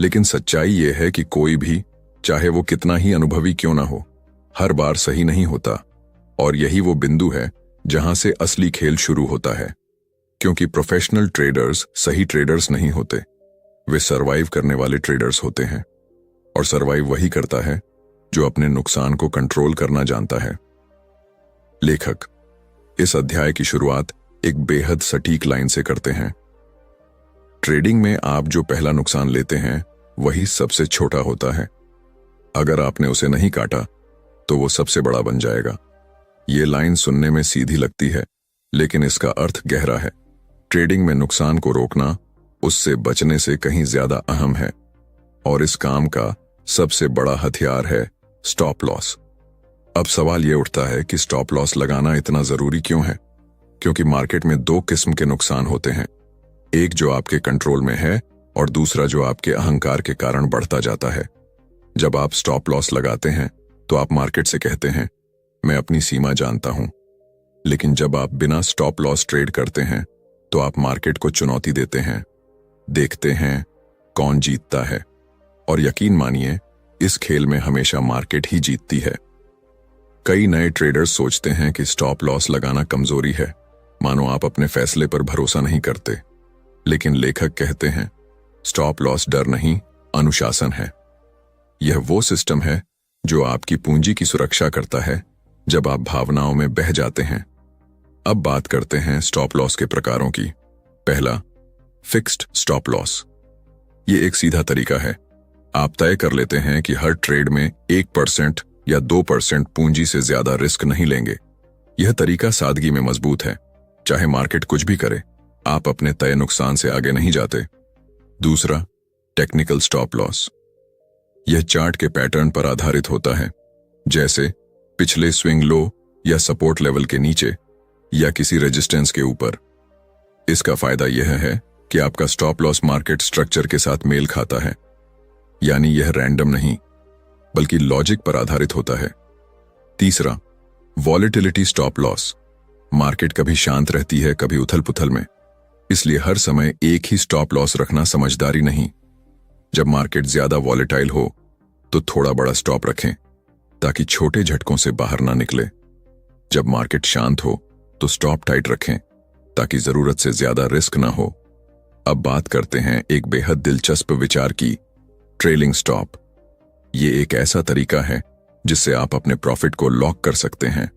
S1: लेकिन सच्चाई यह है कि कोई भी, चाहे वो कितना ही अनुभवी क्यों ना हो, हर बार सही नहीं होता। और यही वो बिंदु है जहां से असली खेल शुरू होता है। क्योंकि प्रोफेशनल ट्रेडर्स सही ट्रेडर्स नहीं होते, वे सरवाइव करने वाले ट्रेडर्स होते हैं। और सरवाइव वही करता है जो अपने नुकसान को कंट्रोल करना जानता है। लेखक इस अध्याय की शुरुआत एक बेहद सटीक लाइन से करते हैं। ट्रेडिंग में आप जो पहला नुकसान लेते हैं, वही सबसे छोटा होता है। अगर आपने उसे नहीं काटा तो वो सबसे बड़ा बन जाएगा। ये लाइन सुनने में सीधी लगती है, लेकिन इसका अर्थ गहरा है। ट्रेडिंग में नुकसान को रोकना उससे बचने से कहीं ज्यादा अहम है, और इस काम का सबसे बड़ा हथियार है स्टॉप लॉस। अब सवाल ये उठता है कि स्टॉप लॉस लगाना इतना जरूरी क्यों है? क्योंकि मार्केट में दो किस्म के नुकसान होते हैं, एक जो आपके कंट्रोल में है और दूसरा जो आपके अहंकार के कारण बढ़ता जाता है। जब आप स्टॉप लॉस लगाते हैं तो आप मार्केट से कहते हैं, मैं अपनी सीमा जानता हूं। लेकिन जब आप बिना स्टॉप लॉस ट्रेड करते हैं तो आप मार्केट को चुनौती देते हैं, देखते हैं कौन जीतता है, और यकीन मानिए इस खेल में हमेशा मार्केट ही जीतती है। कई नए ट्रेडर्स सोचते हैं कि स्टॉप लॉस लगाना कमजोरी है, मानो आप अपने फैसले पर भरोसा नहीं करते। लेकिन लेखक कहते हैं स्टॉप लॉस डर नहीं, अनुशासन है। यह वो सिस्टम है जो आपकी पूंजी की सुरक्षा करता है जब आप भावनाओं में बह जाते हैं। अब बात करते हैं स्टॉप लॉस के प्रकारों की। पहला, फिक्स्ड स्टॉप लॉस। ये एक सीधा तरीका है। आप तय कर लेते हैं कि हर ट्रेड में 1% या 2% पूंजी से ज्यादा रिस्क नहीं लेंगे। यह तरीका सादगी में मजबूत है। चाहे मार्केट कुछ भी करे, आप अपने तय नुकसान से आगे नहीं जाते। दूसरा, टेक्निकल स्टॉप लॉस। यह चार्ट के पैटर्न पर आधारित होता है, जैसे पिछले स्विंग लो या सपोर्ट लेवल के नीचे या किसी रेजिस्टेंस के ऊपर। इसका फायदा यह है कि आपका स्टॉप लॉस मार्केट स्ट्रक्चर के साथ मेल खाता है, यानी यह रैंडम नहीं बल्कि लॉजिक पर आधारित होता है। तीसरा, वॉलेटिलिटी स्टॉप लॉस। मार्केट कभी शांत रहती है, कभी उथल पुथल में, इसलिए हर समय एक ही स्टॉप लॉस रखना समझदारी नहीं। जब मार्केट ज्यादा वॉलेटाइल हो तो थोड़ा बड़ा स्टॉप रखें ताकि छोटे झटकों से बाहर ना निकले। जब मार्केट शांत हो तो स्टॉप टाइट रखें ताकि जरूरत से ज्यादा रिस्क ना हो। अब बात करते हैं एक बेहद दिलचस्प विचार की, ट्रेलिंग स्टॉप। ये एक ऐसा तरीका है जिससे आप अपने प्रॉफिट को लॉक कर सकते हैं।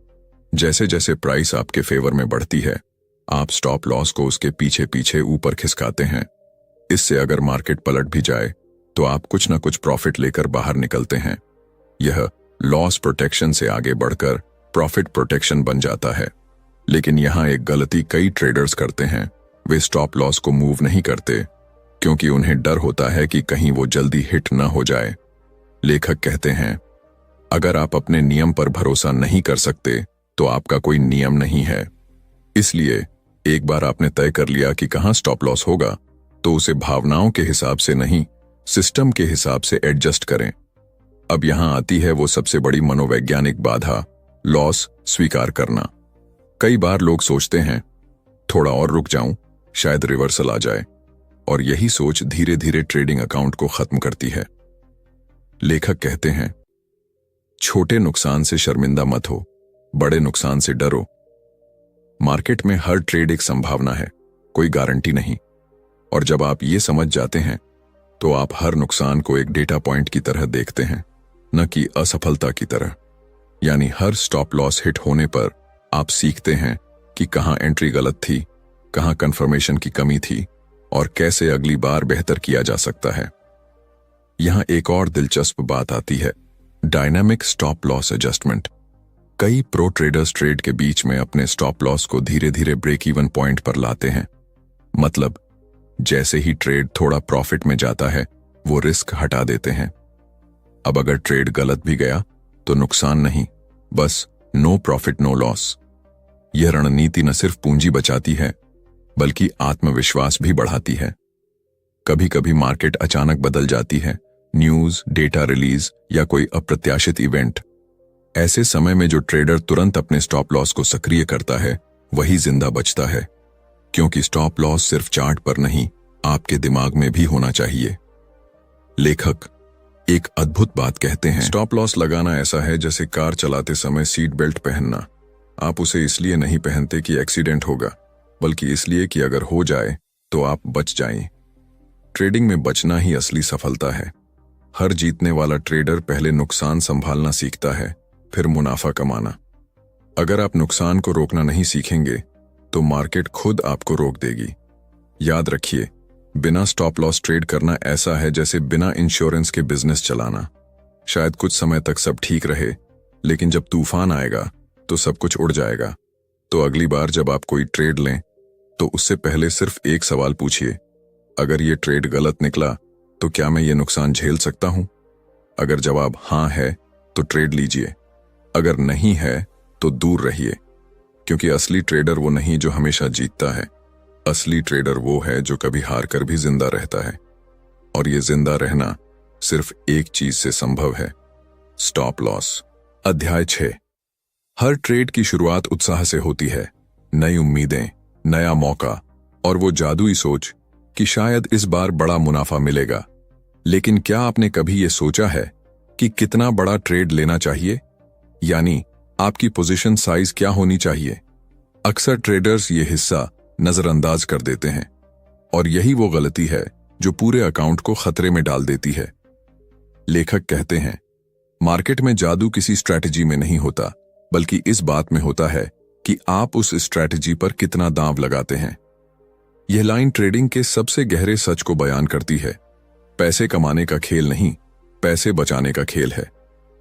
S1: जैसे जैसे प्राइस आपके फेवर में बढ़ती है, आप स्टॉप लॉस को उसके पीछे पीछे ऊपर खिसकाते हैं। इससे अगर मार्केट पलट भी जाए तो आप कुछ ना कुछ प्रॉफिट लेकर बाहर निकलते हैं। यह लॉस प्रोटेक्शन से आगे बढ़कर प्रॉफिट प्रोटेक्शन बन जाता है। लेकिन यहां एक गलती कई ट्रेडर्स करते हैं, वे स्टॉप लॉस को मूव नहीं करते क्योंकि उन्हें डर होता है कि कहीं वो जल्दी हिट न हो जाए। लेखक कहते हैं, अगर आप अपने नियम पर भरोसा नहीं कर सकते तो आपका कोई नियम नहीं है। इसलिए एक बार आपने तय कर लिया कि कहां स्टॉप लॉस होगा तो उसे भावनाओं के हिसाब से नहीं, सिस्टम के हिसाब से एडजस्ट करें। अब यहां आती है वो सबसे बड़ी मनोवैज्ञानिक बाधा, लॉस स्वीकार करना। कई बार लोग सोचते हैं थोड़ा और रुक जाऊं, शायद रिवर्सल आ जाए, और यही सोच धीरे धीरे ट्रेडिंग अकाउंट को खत्म करती है। लेखक कहते हैं, छोटे नुकसान से शर्मिंदा मत हो, बड़े नुकसान से डरो। मार्केट में हर ट्रेड एक संभावना है, कोई गारंटी नहीं। और जब आप ये समझ जाते हैं तो आप हर नुकसान को एक डेटा पॉइंट की तरह देखते हैं, न कि असफलता की तरह। यानी हर स्टॉप लॉस हिट होने पर आप सीखते हैं कि कहां एंट्री गलत थी, कहां कंफर्मेशन की कमी थी, और कैसे अगली बार बेहतर किया जा सकता है। यहां एक और दिलचस्प बात आती है, डायनामिक स्टॉप लॉस एडजस्टमेंट। कई प्रो ट्रेडर्स ट्रेड के बीच में अपने स्टॉप लॉस को धीरे धीरे ब्रेक इवन पॉइंट पर लाते हैं। मतलब जैसे ही ट्रेड थोड़ा प्रॉफिट में जाता है, वो रिस्क हटा देते हैं। अब अगर ट्रेड गलत भी गया तो नुकसान नहीं, बस नो प्रॉफिट नो लॉस। यह रणनीति न सिर्फ पूंजी बचाती है बल्कि आत्मविश्वास भी बढ़ाती है। कभी कभी मार्केट अचानक बदल जाती है, न्यूज, डेटा रिलीज या कोई अप्रत्याशित इवेंट। ऐसे समय में जो ट्रेडर तुरंत अपने स्टॉप लॉस को सक्रिय करता है वही जिंदा बचता है, क्योंकि स्टॉप लॉस सिर्फ चार्ट पर नहीं, आपके दिमाग में भी होना चाहिए। लेखक एक अद्भुत बात कहते हैं, स्टॉप लॉस लगाना ऐसा है जैसे कार चलाते समय सीट बेल्ट पहनना। आप उसे इसलिए नहीं पहनते कि एक्सीडेंट होगा, बल्कि इसलिए कि अगर हो जाए तो आप बच जाएं। ट्रेडिंग में बचना ही असली सफलता है। हर जीतने वाला ट्रेडर पहले नुकसान संभालना सीखता है, फिर मुनाफा कमाना। अगर आप नुकसान को रोकना नहीं सीखेंगे तो मार्केट खुद आपको रोक देगी। याद रखिए, बिना स्टॉप लॉस ट्रेड करना ऐसा है जैसे बिना इंश्योरेंस के बिजनेस चलाना। शायद कुछ समय तक सब ठीक रहे, लेकिन जब तूफान आएगा तो सब कुछ उड़ जाएगा। तो अगली बार जब आप कोई ट्रेड लें तो उससे पहले सिर्फ एक सवाल पूछिए, अगर ये ट्रेड गलत निकला तो क्या मैं ये नुकसान झेल सकता हूं? अगर जवाब हाँ है तो ट्रेड लीजिए, अगर नहीं है तो दूर रहिए, क्योंकि असली ट्रेडर वो नहीं जो हमेशा जीतता है। असली ट्रेडर वो है जो कभी हार कर भी जिंदा रहता है, और ये जिंदा रहना सिर्फ एक चीज से संभव है, स्टॉप लॉस। अध्याय 6। हर ट्रेड की शुरुआत उत्साह से होती है, नई उम्मीदें, नया मौका और वो जादुई सोच कि शायद इस बार बड़ा मुनाफा मिलेगा। लेकिन क्या आपने कभी ये सोचा है कि कितना बड़ा ट्रेड लेना चाहिए, यानी आपकी पोजीशन साइज क्या होनी चाहिए? अक्सर ट्रेडर्स ये हिस्सा नजरअंदाज कर देते हैं, और यही वो गलती है जो पूरे अकाउंट को खतरे में डाल देती है। लेखक कहते हैं, मार्केट में जादू किसी स्ट्रैटेजी में नहीं होता, बल्कि इस बात में होता है कि आप उस स्ट्रैटेजी पर कितना दांव लगाते हैं। यह लाइन ट्रेडिंग के सबसे गहरे सच को बयान करती है। पैसे कमाने का खेल नहीं, पैसे बचाने का खेल है,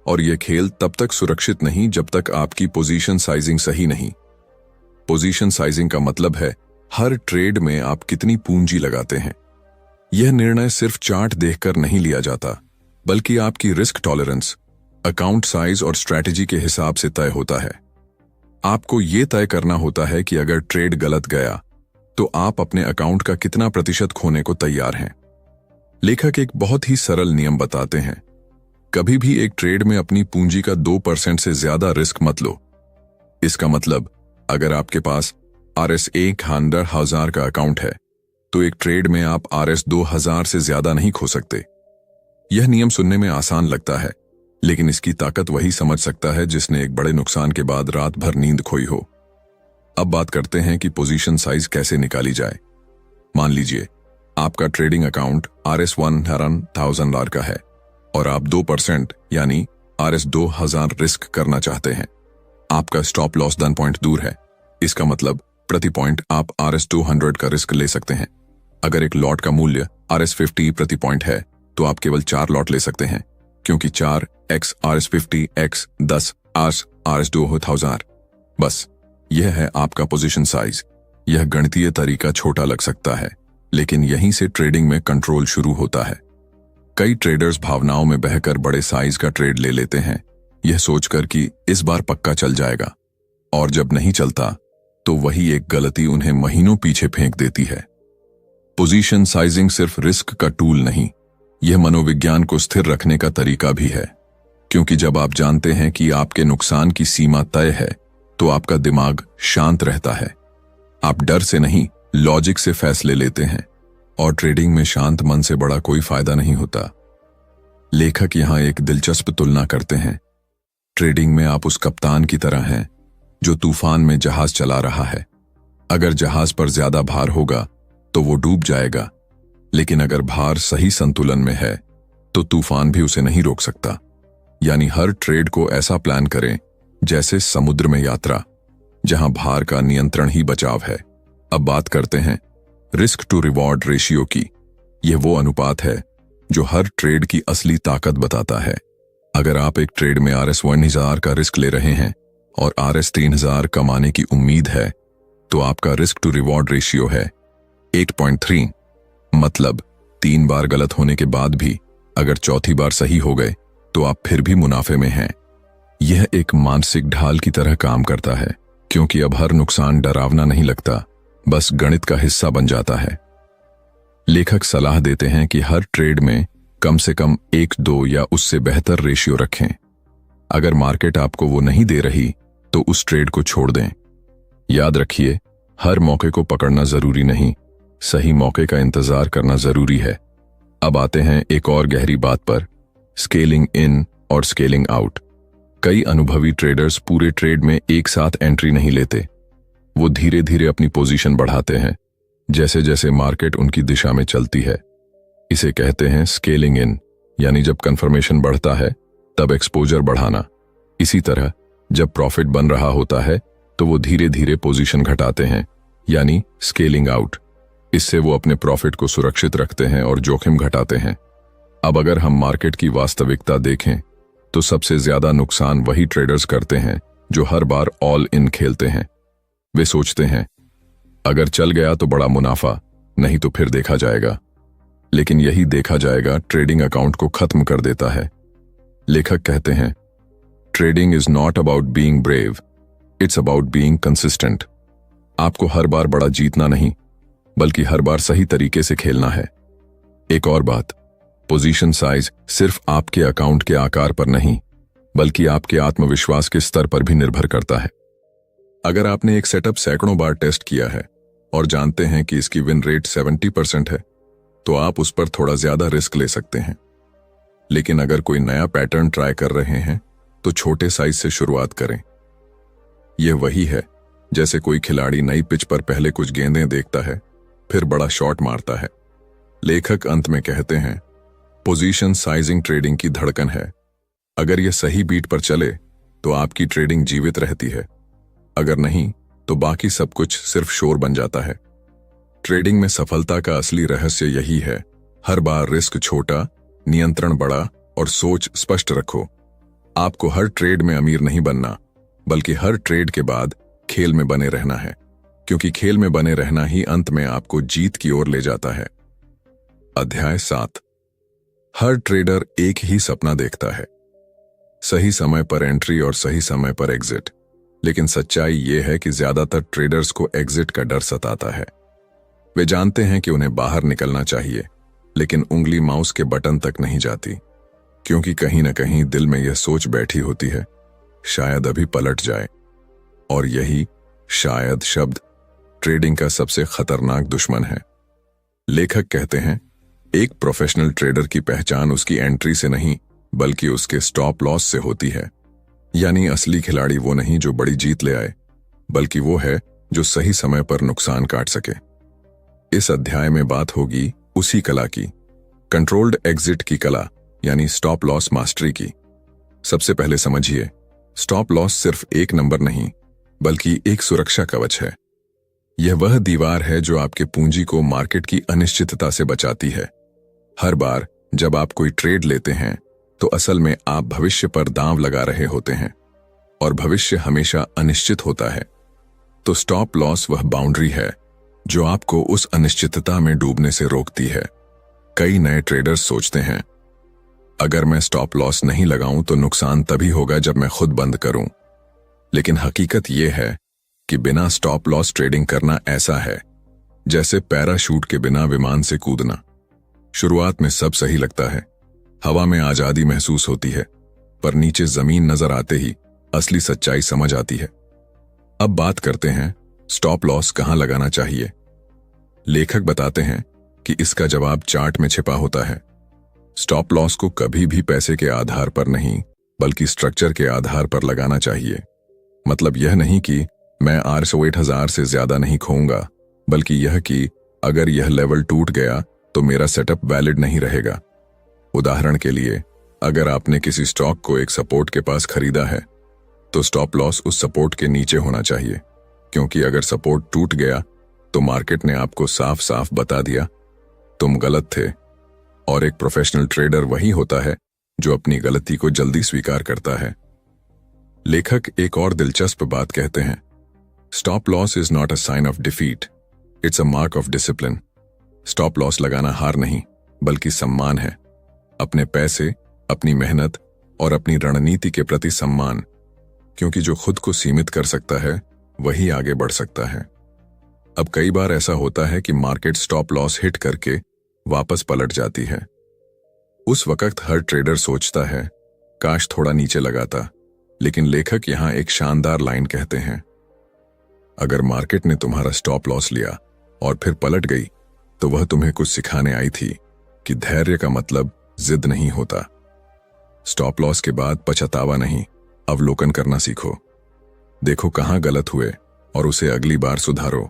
S1: और यह खेल तब तक सुरक्षित नहीं जब तक आपकी पोजीशन साइजिंग सही नहीं। पोजीशन साइजिंग का मतलब है हर ट्रेड में आप कितनी पूंजी लगाते हैं। यह निर्णय सिर्फ चार्ट देखकर नहीं लिया जाता, बल्कि आपकी रिस्क टॉलरेंस, अकाउंट साइज और स्ट्रैटेजी के हिसाब से तय होता है। आपको यह तय करना होता है कि अगर ट्रेड गलत गया तो आप अपने अकाउंट का कितना प्रतिशत खोने को तैयार हैं। लेखक एक बहुत ही सरल नियम बताते हैं, कभी भी एक ट्रेड में अपनी पूंजी का 2% से ज्यादा रिस्क मत लो। इसका मतलब, अगर आपके पास RS 100,000 का अकाउंट है तो एक ट्रेड में आप RS 2,000 से ज्यादा नहीं खो सकते। यह नियम सुनने में आसान लगता है, लेकिन इसकी ताकत वही समझ सकता है जिसने एक बड़े नुकसान के बाद रात भर नींद खोई हो। अब बात करते हैं कि पोजीशन साइज कैसे निकाली जाए। मान लीजिए आपका ट्रेडिंग अकाउंट RS 100,000 का है और आप 2% यानी RS 2,000 रिस्क करना चाहते हैं। आपका स्टॉप लॉस 10 पॉइंट दूर है। इसका मतलब प्रति पॉइंट आप RS 200 का रिस्क ले सकते हैं। अगर एक लॉट का मूल्य RS 50 प्रति पॉइंट है तो आप केवल 4 लॉट ले सकते हैं, क्योंकि 4x RS 50 x 10 RS 2,000। बस यह है आपका पोजीशन साइज। यह गणितीय तरीका छोटा लग सकता है, लेकिन यहीं से ट्रेडिंग में कंट्रोल शुरू होता है। कई ट्रेडर्स भावनाओं में बहकर बड़े साइज का ट्रेड ले लेते हैं, यह सोचकर कि इस बार पक्का चल जाएगा, और जब नहीं चलता तो वही एक गलती उन्हें महीनों पीछे फेंक देती है। पोजीशन साइजिंग सिर्फ रिस्क का टूल नहीं, यह मनोविज्ञान को स्थिर रखने का तरीका भी है, क्योंकि जब आप जानते हैं कि आपके नुकसान की सीमा तय है तो आपका दिमाग शांत रहता है। आप डर से नहीं, लॉजिक से फैसले लेते हैं, और ट्रेडिंग में शांत मन से बड़ा कोई फायदा नहीं होता। लेखक यहां एक दिलचस्प तुलना करते हैं। ट्रेडिंग में आप उस कप्तान की तरह हैं जो तूफान में जहाज चला रहा है। अगर जहाज पर ज्यादा भार होगा तो वो डूब जाएगा, लेकिन अगर भार सही संतुलन में है तो तूफान भी उसे नहीं रोक सकता। यानी हर ट्रेड को ऐसा प्लान करें जैसे समुद्र में यात्रा, जहां भार का नियंत्रण ही बचाव है। अब बात करते हैं रिस्क टू रिवॉर्ड रेशियो की। यह वो अनुपात है जो हर ट्रेड की असली ताकत बताता है। अगर आप एक ट्रेड में RS 1,000 का रिस्क ले रहे हैं और RS 3,000 कमाने की उम्मीद है, तो आपका रिस्क टू रिवॉर्ड रेशियो है 8.3। मतलब 3 बार गलत होने के बाद भी अगर चौथी बार सही हो गए तो आप फिर भी मुनाफे में हैं। यह एक मानसिक ढाल की तरह काम करता है, क्योंकि अब हर नुकसान डरावना नहीं लगता, बस गणित का हिस्सा बन जाता है। लेखक सलाह देते हैं कि हर ट्रेड में कम से कम 1, 2 या उससे बेहतर रेशियो रखें। अगर मार्केट आपको वो नहीं दे रही तो उस ट्रेड को छोड़ दें। याद रखिए, हर मौके को पकड़ना जरूरी नहीं, सही मौके का इंतजार करना जरूरी है। अब आते हैं एक और गहरी बात पर, स्केलिंग इन और स्केलिंग आउट। कई अनुभवी ट्रेडर्स पूरे ट्रेड में एक साथ एंट्री नहीं लेते। वो धीरे धीरे अपनी पोजीशन बढ़ाते हैं, जैसे जैसे मार्केट उनकी दिशा में चलती है। इसे कहते हैं स्केलिंग इन, यानी जब कंफर्मेशन बढ़ता है तब एक्सपोजर बढ़ाना। इसी तरह जब प्रॉफिट बन रहा होता है तो वो धीरे धीरे पोजीशन घटाते हैं, यानी स्केलिंग आउट। इससे वो अपने प्रॉफिट को सुरक्षित रखते हैं और जोखिम घटाते हैं। अब अगर हम मार्केट की वास्तविकता देखें तो सबसे ज्यादा नुकसान वही ट्रेडर्स करते हैं जो हर बार ऑल इन खेलते हैं। वे सोचते हैं अगर चल गया तो बड़ा मुनाफा, नहीं तो फिर देखा जाएगा। लेकिन यही देखा जाएगा ट्रेडिंग अकाउंट को खत्म कर देता है। लेखक कहते हैं trading is not about being brave, it's about being consistent. आपको हर बार बड़ा जीतना नहीं, बल्कि हर बार सही तरीके से खेलना है। एक और बात, पोजीशन साइज सिर्फ आपके अकाउंट के आकार पर नहीं, बल्कि आपके आत्मविश्वास के स्तर पर भी निर्भर करता है। अगर आपने एक सेटअप सैकड़ों बार टेस्ट किया है और जानते हैं कि इसकी विन रेट 70% है, तो आप उस पर थोड़ा ज्यादा रिस्क ले सकते हैं। लेकिन अगर कोई नया पैटर्न ट्राई कर रहे हैं तो छोटे साइज से शुरुआत करें। यह वही है जैसे कोई खिलाड़ी नई पिच पर पहले कुछ गेंदें देखता है, फिर बड़ा शॉट मारता है। लेखक अंत में कहते हैं पोजीशन साइजिंग ट्रेडिंग की धड़कन है। अगर यह सही बीट पर चले तो आपकी ट्रेडिंग जीवित रहती है, अगर नहीं तो बाकी सब कुछ सिर्फ शोर बन जाता है। ट्रेडिंग में सफलता का असली रहस्य यही है, हर बार रिस्क छोटा, नियंत्रण बड़ा और सोच स्पष्ट रखो। आपको हर ट्रेड में अमीर नहीं बनना, बल्कि हर ट्रेड के बाद खेल में बने रहना है, क्योंकि खेल में बने रहना ही अंत में आपको जीत की ओर ले जाता है। अध्याय 7। हर ट्रेडर एक ही सपना देखता है, सही समय पर एंट्री और सही समय पर एग्जिट। लेकिन सच्चाई यह है कि ज्यादातर ट्रेडर्स को एग्जिट का डर सताता है। वे जानते हैं कि उन्हें बाहर निकलना चाहिए, लेकिन उंगली माउस के बटन तक नहीं जाती, क्योंकि कहीं ना कहीं दिल में यह सोच बैठी होती है शायद अभी पलट जाए। और यही शायद शब्द ट्रेडिंग का सबसे खतरनाक दुश्मन है। लेखक कहते हैं एक प्रोफेशनल ट्रेडर की पहचान उसकी एंट्री से नहीं, बल्कि उसके स्टॉप लॉस से होती है। यानी असली खिलाड़ी वो नहीं जो बड़ी जीत ले आए, बल्कि वो है जो सही समय पर नुकसान काट सके। इस अध्याय में बात होगी उसी कला की, कंट्रोल्ड एग्जिट की कला, यानी स्टॉप लॉस मास्टरी की। सबसे पहले समझिए, स्टॉप लॉस सिर्फ एक नंबर नहीं, बल्कि एक सुरक्षा कवच है। यह वह दीवार है जो आपके पूंजी को मार्केट की अनिश्चितता से बचाती है। हर बार जब आप कोई ट्रेड लेते हैं तो असल में आप भविष्य पर दांव लगा रहे होते हैं, और भविष्य हमेशा अनिश्चित होता है। तो स्टॉप लॉस वह बाउंड्री है जो आपको उस अनिश्चितता में डूबने से रोकती है। कई नए ट्रेडर्स सोचते हैं अगर मैं स्टॉप लॉस नहीं लगाऊं तो नुकसान तभी होगा जब मैं खुद बंद करूं। लेकिन हकीकत यह है कि बिना स्टॉप लॉस ट्रेडिंग करना ऐसा है जैसे पैराशूट के बिना विमान से कूदना। शुरुआत में सब सही लगता है, हवा में आजादी महसूस होती है, पर नीचे जमीन नजर आते ही असली सच्चाई समझ आती है। अब बात करते हैं स्टॉप लॉस कहां लगाना चाहिए। लेखक बताते हैं कि इसका जवाब चार्ट में छिपा होता है। स्टॉप लॉस को कभी भी पैसे के आधार पर नहीं, बल्कि स्ट्रक्चर के आधार पर लगाना चाहिए। मतलब यह नहीं कि मैं 808,000 से ज्यादा नहीं खोऊंगा, बल्कि यह कि अगर यह लेवल टूट गया तो मेरा सेटअप वैलिड नहीं रहेगा। उदाहरण के लिए, अगर आपने किसी स्टॉक को एक सपोर्ट के पास खरीदा है तो स्टॉप लॉस उस सपोर्ट के नीचे होना चाहिए, क्योंकि अगर सपोर्ट टूट गया तो मार्केट ने आपको साफ साफ बता दिया तुम गलत थे। और एक प्रोफेशनल ट्रेडर वही होता है जो अपनी गलती को जल्दी स्वीकार करता है। लेखक एक और दिलचस्प बात कहते हैं, stop loss is not a sign of defeat, it's a mark of discipline. Stop loss लगाना हार नहीं, बल्कि सम्मान है। अपने पैसे, अपनी मेहनत और अपनी रणनीति के प्रति सम्मान, क्योंकि जो खुद को सीमित कर सकता है वही आगे बढ़ सकता है। अब कई बार ऐसा होता है कि मार्केट स्टॉप लॉस हिट करके वापस पलट जाती है। उस वक्त हर ट्रेडर सोचता है काश थोड़ा नीचे लगाता, लेकिन लेखक यहां एक शानदार लाइन कहते हैं, अगर मार्केट ने तुम्हारा स्टॉप लॉस लिया और फिर पलट गई तो वह तुम्हें कुछ सिखाने आई थी कि धैर्य का मतलब जिद नहीं होता। स्टॉप लॉस के बाद पछतावा नहीं, अवलोकन करना सीखो। देखो कहां गलत हुए और उसे अगली बार सुधारो।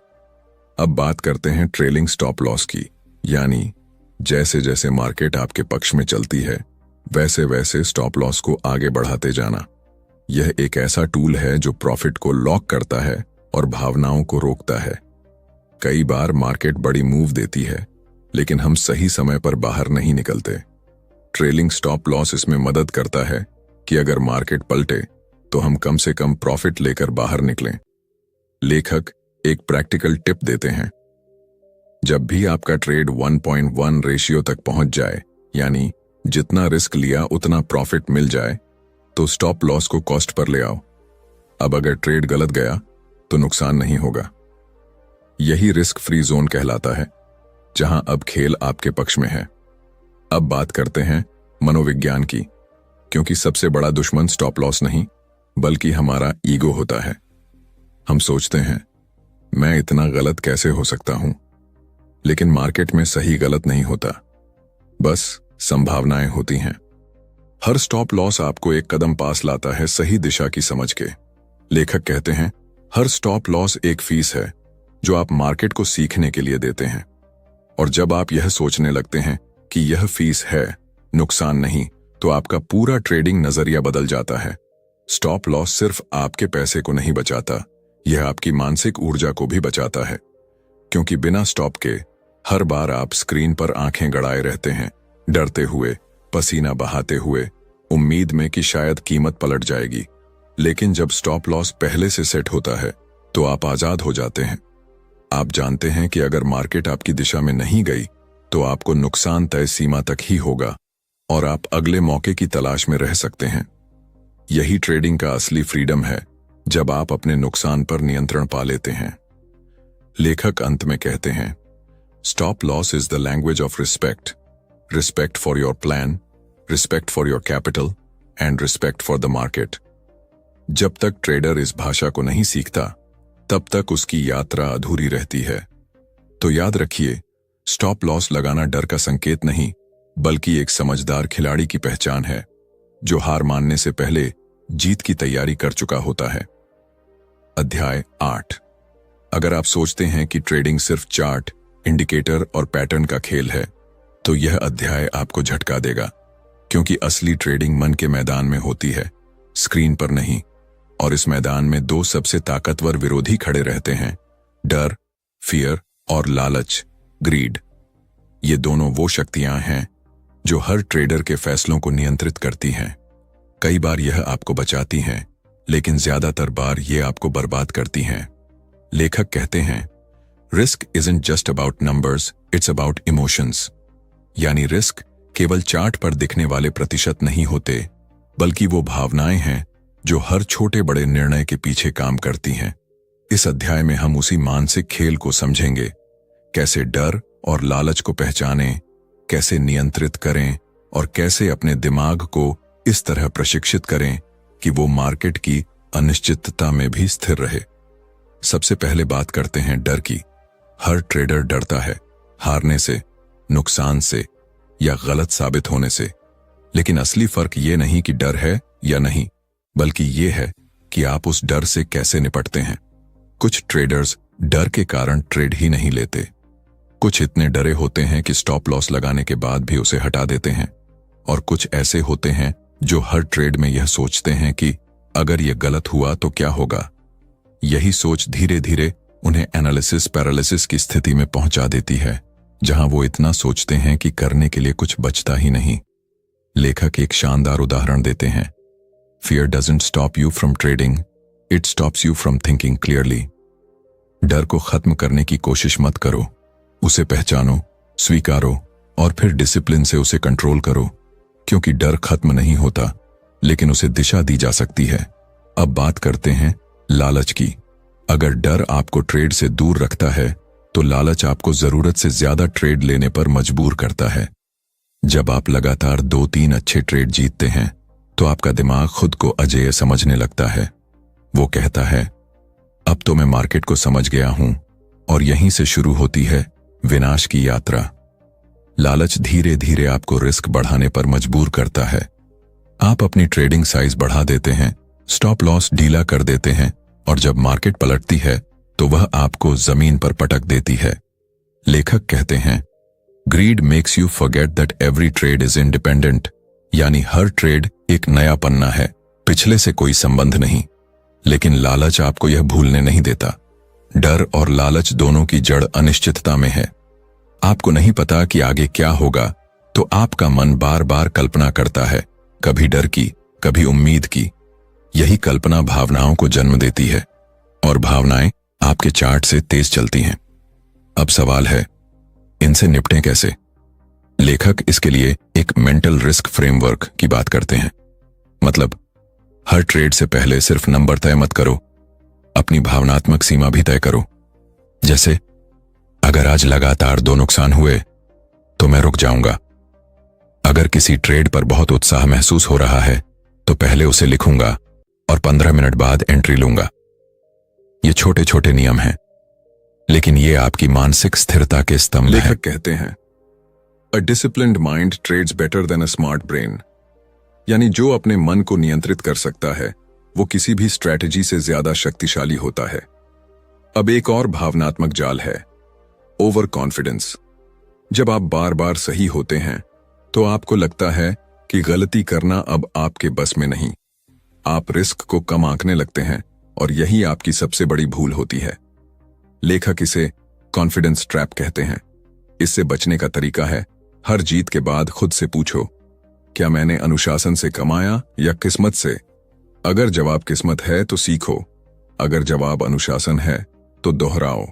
S1: अब बात करते हैं ट्रेलिंग स्टॉप लॉस की, यानी जैसे जैसे मार्केट आपके पक्ष में चलती है वैसे वैसे स्टॉप लॉस को आगे बढ़ाते जाना। यह एक ऐसा टूल है जो प्रॉफिट को लॉक करता है और भावनाओं को रोकता है। कई बार मार्केट बड़ी मूव देती है, लेकिन हम सही समय पर बाहर नहीं निकलते। ट्रेलिंग स्टॉप लॉस इसमें मदद करता है, कि अगर मार्केट पलटे तो हम कम से कम प्रॉफिट लेकर बाहर निकलें। लेखक एक प्रैक्टिकल टिप देते हैं। जब भी आपका ट्रेड 1.1 रेशियो तक पहुंच जाए, यानी जितना रिस्क लिया उतना प्रॉफिट मिल जाए, तो स्टॉप लॉस को कॉस्ट पर ले आओ। अब अगर ट्रेड गलत गया तो नुकसान नहीं होगा। यही रिस्क फ्री जोन कहलाता है, जहां अब खेल आपके पक्ष में है। अब बात करते हैं मनोविज्ञान की, क्योंकि सबसे बड़ा दुश्मन स्टॉप लॉस नहीं बल्कि हमारा ईगो होता है। हम सोचते हैं, मैं इतना गलत कैसे हो सकता हूं? लेकिन मार्केट में सही गलत नहीं होता, बस संभावनाएं होती हैं। हर स्टॉप लॉस आपको एक कदम पास लाता है सही दिशा की समझ के। लेखक कहते हैं, हर स्टॉप लॉस एक फीस है जो आप मार्केट को सीखने के लिए देते हैं। और जब आप यह सोचने लगते हैं कि यह फीस है, नुकसान नहीं, तो आपका पूरा ट्रेडिंग नजरिया बदल जाता है। स्टॉप लॉस सिर्फ आपके पैसे को नहीं बचाता, यह आपकी मानसिक ऊर्जा को भी बचाता है। क्योंकि बिना स्टॉप के हर बार आप स्क्रीन पर आंखें गड़ाए रहते हैं, डरते हुए, पसीना बहाते हुए, उम्मीद में कि शायद कीमत पलट जाएगी। लेकिन जब स्टॉप लॉस पहले से सेट होता है तो आप आजाद हो जाते हैं। आप जानते हैं कि अगर मार्केट आपकी दिशा में नहीं गई तो आपको नुकसान तय सीमा तक ही होगा और आप अगले मौके की तलाश में रह सकते हैं। यही ट्रेडिंग का असली फ्रीडम है, जब आप अपने नुकसान पर नियंत्रण पा लेते हैं। लेखक अंत में कहते हैं, stop loss is the language of respect, respect for your plan, respect for your capital and respect for the market. जब तक ट्रेडर इस भाषा को नहीं सीखता, तब तक उसकी यात्रा अधूरी रहती है। तो याद रखिए, स्टॉप लॉस लगाना डर का संकेत नहीं, बल्कि एक समझदार खिलाड़ी की पहचान है, जो हार मानने से पहले जीत की तैयारी कर चुका होता है। अध्याय 8। अगर आप सोचते हैं कि ट्रेडिंग सिर्फ चार्ट, इंडिकेटर और पैटर्न का खेल है, तो यह अध्याय आपको झटका देगा, क्योंकि असली ट्रेडिंग मन के मैदान में होती है, स्क्रीन पर नहीं। और इस मैदान में दो सबसे ताकतवर विरोधी खड़े रहते हैं, डर, फियर और लालच, ग्रीड। ये दोनों वो शक्तियां हैं जो हर ट्रेडर के फैसलों को नियंत्रित करती हैं। कई बार यह आपको बचाती हैं, लेकिन ज्यादातर बार ये आपको बर्बाद करती हैं। लेखक कहते हैं, risk isn't just about numbers, it's about emotions. यानी रिस्क केवल चार्ट पर दिखने वाले प्रतिशत नहीं होते, बल्कि वो भावनाएं हैं जो हर छोटे बड़े निर्णय के पीछे काम करती हैं। इस अध्याय में हम उसी मानसिक खेल को समझेंगे, कैसे डर और लालच को पहचानें, कैसे नियंत्रित करें और कैसे अपने दिमाग को इस तरह प्रशिक्षित करें कि वो मार्केट की अनिश्चितता में भी स्थिर रहे। सबसे पहले बात करते हैं डर की। हर ट्रेडर डरता है, हारने से, नुकसान से या गलत साबित होने से। लेकिन असली फर्क ये नहीं कि डर है या नहीं, बल्कि ये है कि आप उस डर से कैसे निपटते हैं। कुछ ट्रेडर्स डर के कारण ट्रेड ही नहीं लेते। कुछ इतने डरे होते हैं कि स्टॉप लॉस लगाने के बाद भी उसे हटा देते हैं। और कुछ ऐसे होते हैं जो हर ट्रेड में यह सोचते हैं कि अगर यह गलत हुआ तो क्या होगा। यही सोच धीरे धीरे उन्हें एनालिसिस पैरालिसिस की स्थिति में पहुंचा देती है, जहां वो इतना सोचते हैं कि करने के लिए कुछ बचता ही नहीं। लेखक एक शानदार उदाहरण देते हैं, Fear doesn't stop you from trading, it stops you from thinking clearly. डर को खत्म करने की कोशिश मत करो, उसे पहचानो, स्वीकारो और फिर डिसिप्लिन से उसे कंट्रोल करो, क्योंकि डर खत्म नहीं होता, लेकिन उसे दिशा दी जा सकती है। अब बात करते हैं लालच की। अगर डर आपको ट्रेड से दूर रखता है, तो लालच आपको जरूरत से ज्यादा ट्रेड लेने पर मजबूर करता है। जब आप लगातार 2-3 अच्छे ट्रेड जीतते हैं, तो आपका दिमाग खुद को अजेय समझने लगता है। वो कहता है, अब तो मैं मार्केट को समझ गया हूं, और यहीं से शुरू होती है विनाश की यात्रा। लालच धीरे धीरे आपको रिस्क बढ़ाने पर मजबूर करता है। आप अपनी ट्रेडिंग साइज बढ़ा देते हैं, स्टॉप लॉस ढीला कर देते हैं, और जब मार्केट पलटती है तो वह आपको जमीन पर पटक देती है। लेखक कहते हैं, greed makes you forget that every trade is independent. यानी हर ट्रेड एक नया पन्ना है, पिछले से कोई संबंध नहीं। लेकिन लालच आपको यह भूलने नहीं देता। डर और लालच दोनों की जड़ अनिश्चितता में है। आपको नहीं पता कि आगे क्या होगा, तो आपका मन बार बार कल्पना करता है, कभी डर की, कभी उम्मीद की। यही कल्पना भावनाओं को जन्म देती है और भावनाएं आपके चार्ट से तेज चलती हैं। अब सवाल है, इनसे निपटें कैसे? लेखक इसके लिए एक मेंटल रिस्क फ्रेमवर्क की बात करते हैं। मतलब, हर ट्रेड से पहले सिर्फ नंबर तय मत करो, अपनी भावनात्मक सीमा भी तय करो। जैसे, अगर आज लगातार 2 नुकसान हुए तो मैं रुक जाऊंगा। अगर किसी ट्रेड पर बहुत उत्साह महसूस हो रहा है तो पहले उसे लिखूंगा और 15 मिनट बाद एंट्री लूंगा। ये छोटे छोटे नियम हैं, लेकिन ये आपकी मानसिक स्थिरता के स्तंभ हैं। लेखक कहते हैं, a disciplined mind trades better than a smart brain. यानी जो अपने मन को नियंत्रित कर सकता है वो किसी भी स्ट्रैटेजी से ज्यादा शक्तिशाली होता है। अब एक और भावनात्मक जाल है, ओवर कॉन्फिडेंस। जब आप बार बार सही होते हैं तो आपको लगता है कि गलती करना अब आपके बस में नहीं। आप रिस्क को कम आंकने लगते हैं और यही आपकी सबसे बड़ी भूल होती है। लेखक इसे कॉन्फिडेंस ट्रैप कहते हैं। इससे बचने का तरीका है, हर जीत के बाद खुद से पूछो, क्या मैंने अनुशासन से कमाया या किस्मत से? अगर जवाब किस्मत है तो सीखो, अगर जवाब अनुशासन है तो दोहराओ।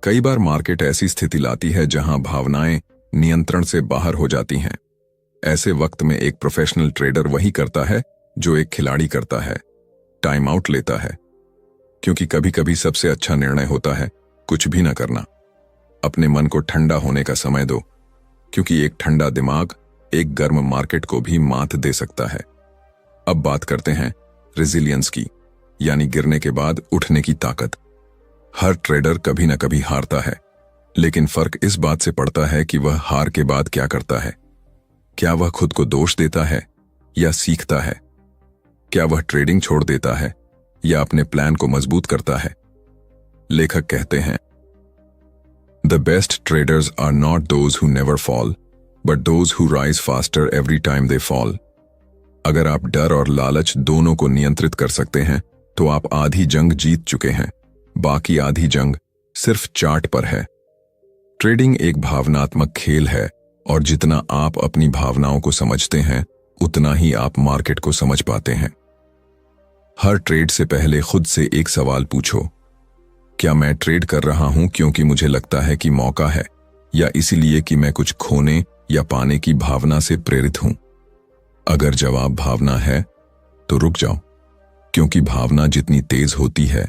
S1: कई बार मार्केट ऐसी स्थिति लाती है जहां भावनाएं नियंत्रण से बाहर हो जाती हैं। ऐसे वक्त में एक प्रोफेशनल ट्रेडर वही करता है जो एक खिलाड़ी करता है, टाइम आउट लेता है। क्योंकि कभी कभी सबसे अच्छा निर्णय होता है कुछ भी ना करना। अपने मन को ठंडा होने का समय दो, क्योंकि एक ठंडा दिमाग एक गर्म मार्केट को भी मात दे सकता है। अब बात करते हैं रेजिलियंस की, यानी गिरने के बाद उठने की ताकत। हर ट्रेडर कभी ना कभी हारता है, लेकिन फर्क इस बात से पड़ता है कि वह हार के बाद क्या करता है। क्या वह खुद को दोष देता है या सीखता है? क्या वह ट्रेडिंग छोड़ देता है या अपने प्लान को मजबूत करता है? लेखक कहते हैं, the best traders are not those who never fall, but those who rise faster every time they fall. अगर आप डर और लालच दोनों को नियंत्रित कर सकते हैं तो आप आधी जंग जीत चुके हैं। बाकी आधी जंग सिर्फ चार्ट पर है। ट्रेडिंग एक भावनात्मक खेल है और जितना आप अपनी भावनाओं को समझते हैं उतना ही आप मार्केट को समझ पाते हैं। हर ट्रेड से पहले खुद से एक सवाल पूछो, क्या मैं ट्रेड कर रहा हूं क्योंकि मुझे लगता है कि मौका है, या इसीलिए कि मैं कुछ खोने या पाने की भावना से प्रेरित हूं? अगर जवाब भावना है तो रुक जाओ, क्योंकि भावना जितनी तेज होती है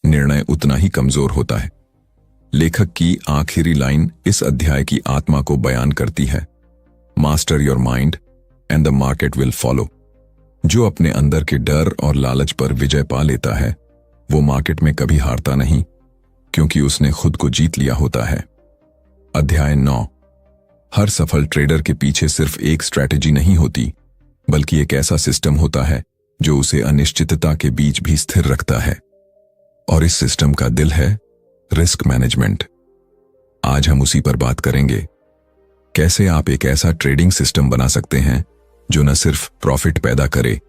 S1: निर्णय उतना ही कमजोर होता है। लेखक की आखिरी लाइन इस अध्याय की आत्मा को बयान करती है, master your mind and the market will follow. जो अपने अंदर के डर और लालच पर विजय पा लेता है वो मार्केट में कभी हारता नहीं, क्योंकि उसने खुद को जीत लिया होता है। अध्याय 9। हर सफल ट्रेडर के पीछे सिर्फ एक स्ट्रैटेजी नहीं होती, बल्कि एक ऐसा सिस्टम होता है जो उसे अनिश्चितता के बीच भी स्थिर रखता है। और इस सिस्टम का दिल है रिस्क मैनेजमेंट। आज हम उसी पर बात करेंगे, कैसे आप एक ऐसा ट्रेडिंग सिस्टम बना सकते हैं जो न सिर्फ प्रॉफिट पैदा करे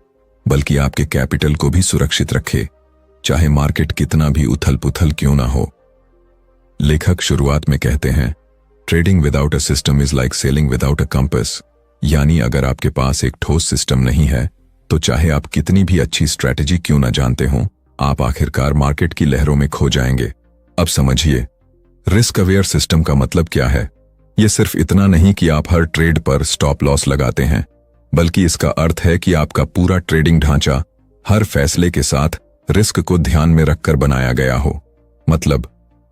S1: बल्कि आपके कैपिटल को भी सुरक्षित रखे, चाहे मार्केट कितना भी उथल पुथल क्यों ना हो। लेखक शुरुआत में कहते हैं, trading without a system is like selling without a compass. यानी अगर आपके पास एक ठोस सिस्टम नहीं है तो चाहे आप कितनी भी अच्छी स्ट्रैटेजी क्यों ना जानते हो, आप आखिरकार मार्केट की लहरों में खो जाएंगे। अब समझिए, रिस्क अवेयर सिस्टम का मतलब क्या है। यह सिर्फ इतना नहीं कि आप हर ट्रेड पर स्टॉप लॉस लगाते हैं, बल्कि इसका अर्थ है कि आपका पूरा ट्रेडिंग ढांचा हर फैसले के साथ रिस्क को ध्यान में रखकर बनाया गया हो। मतलब,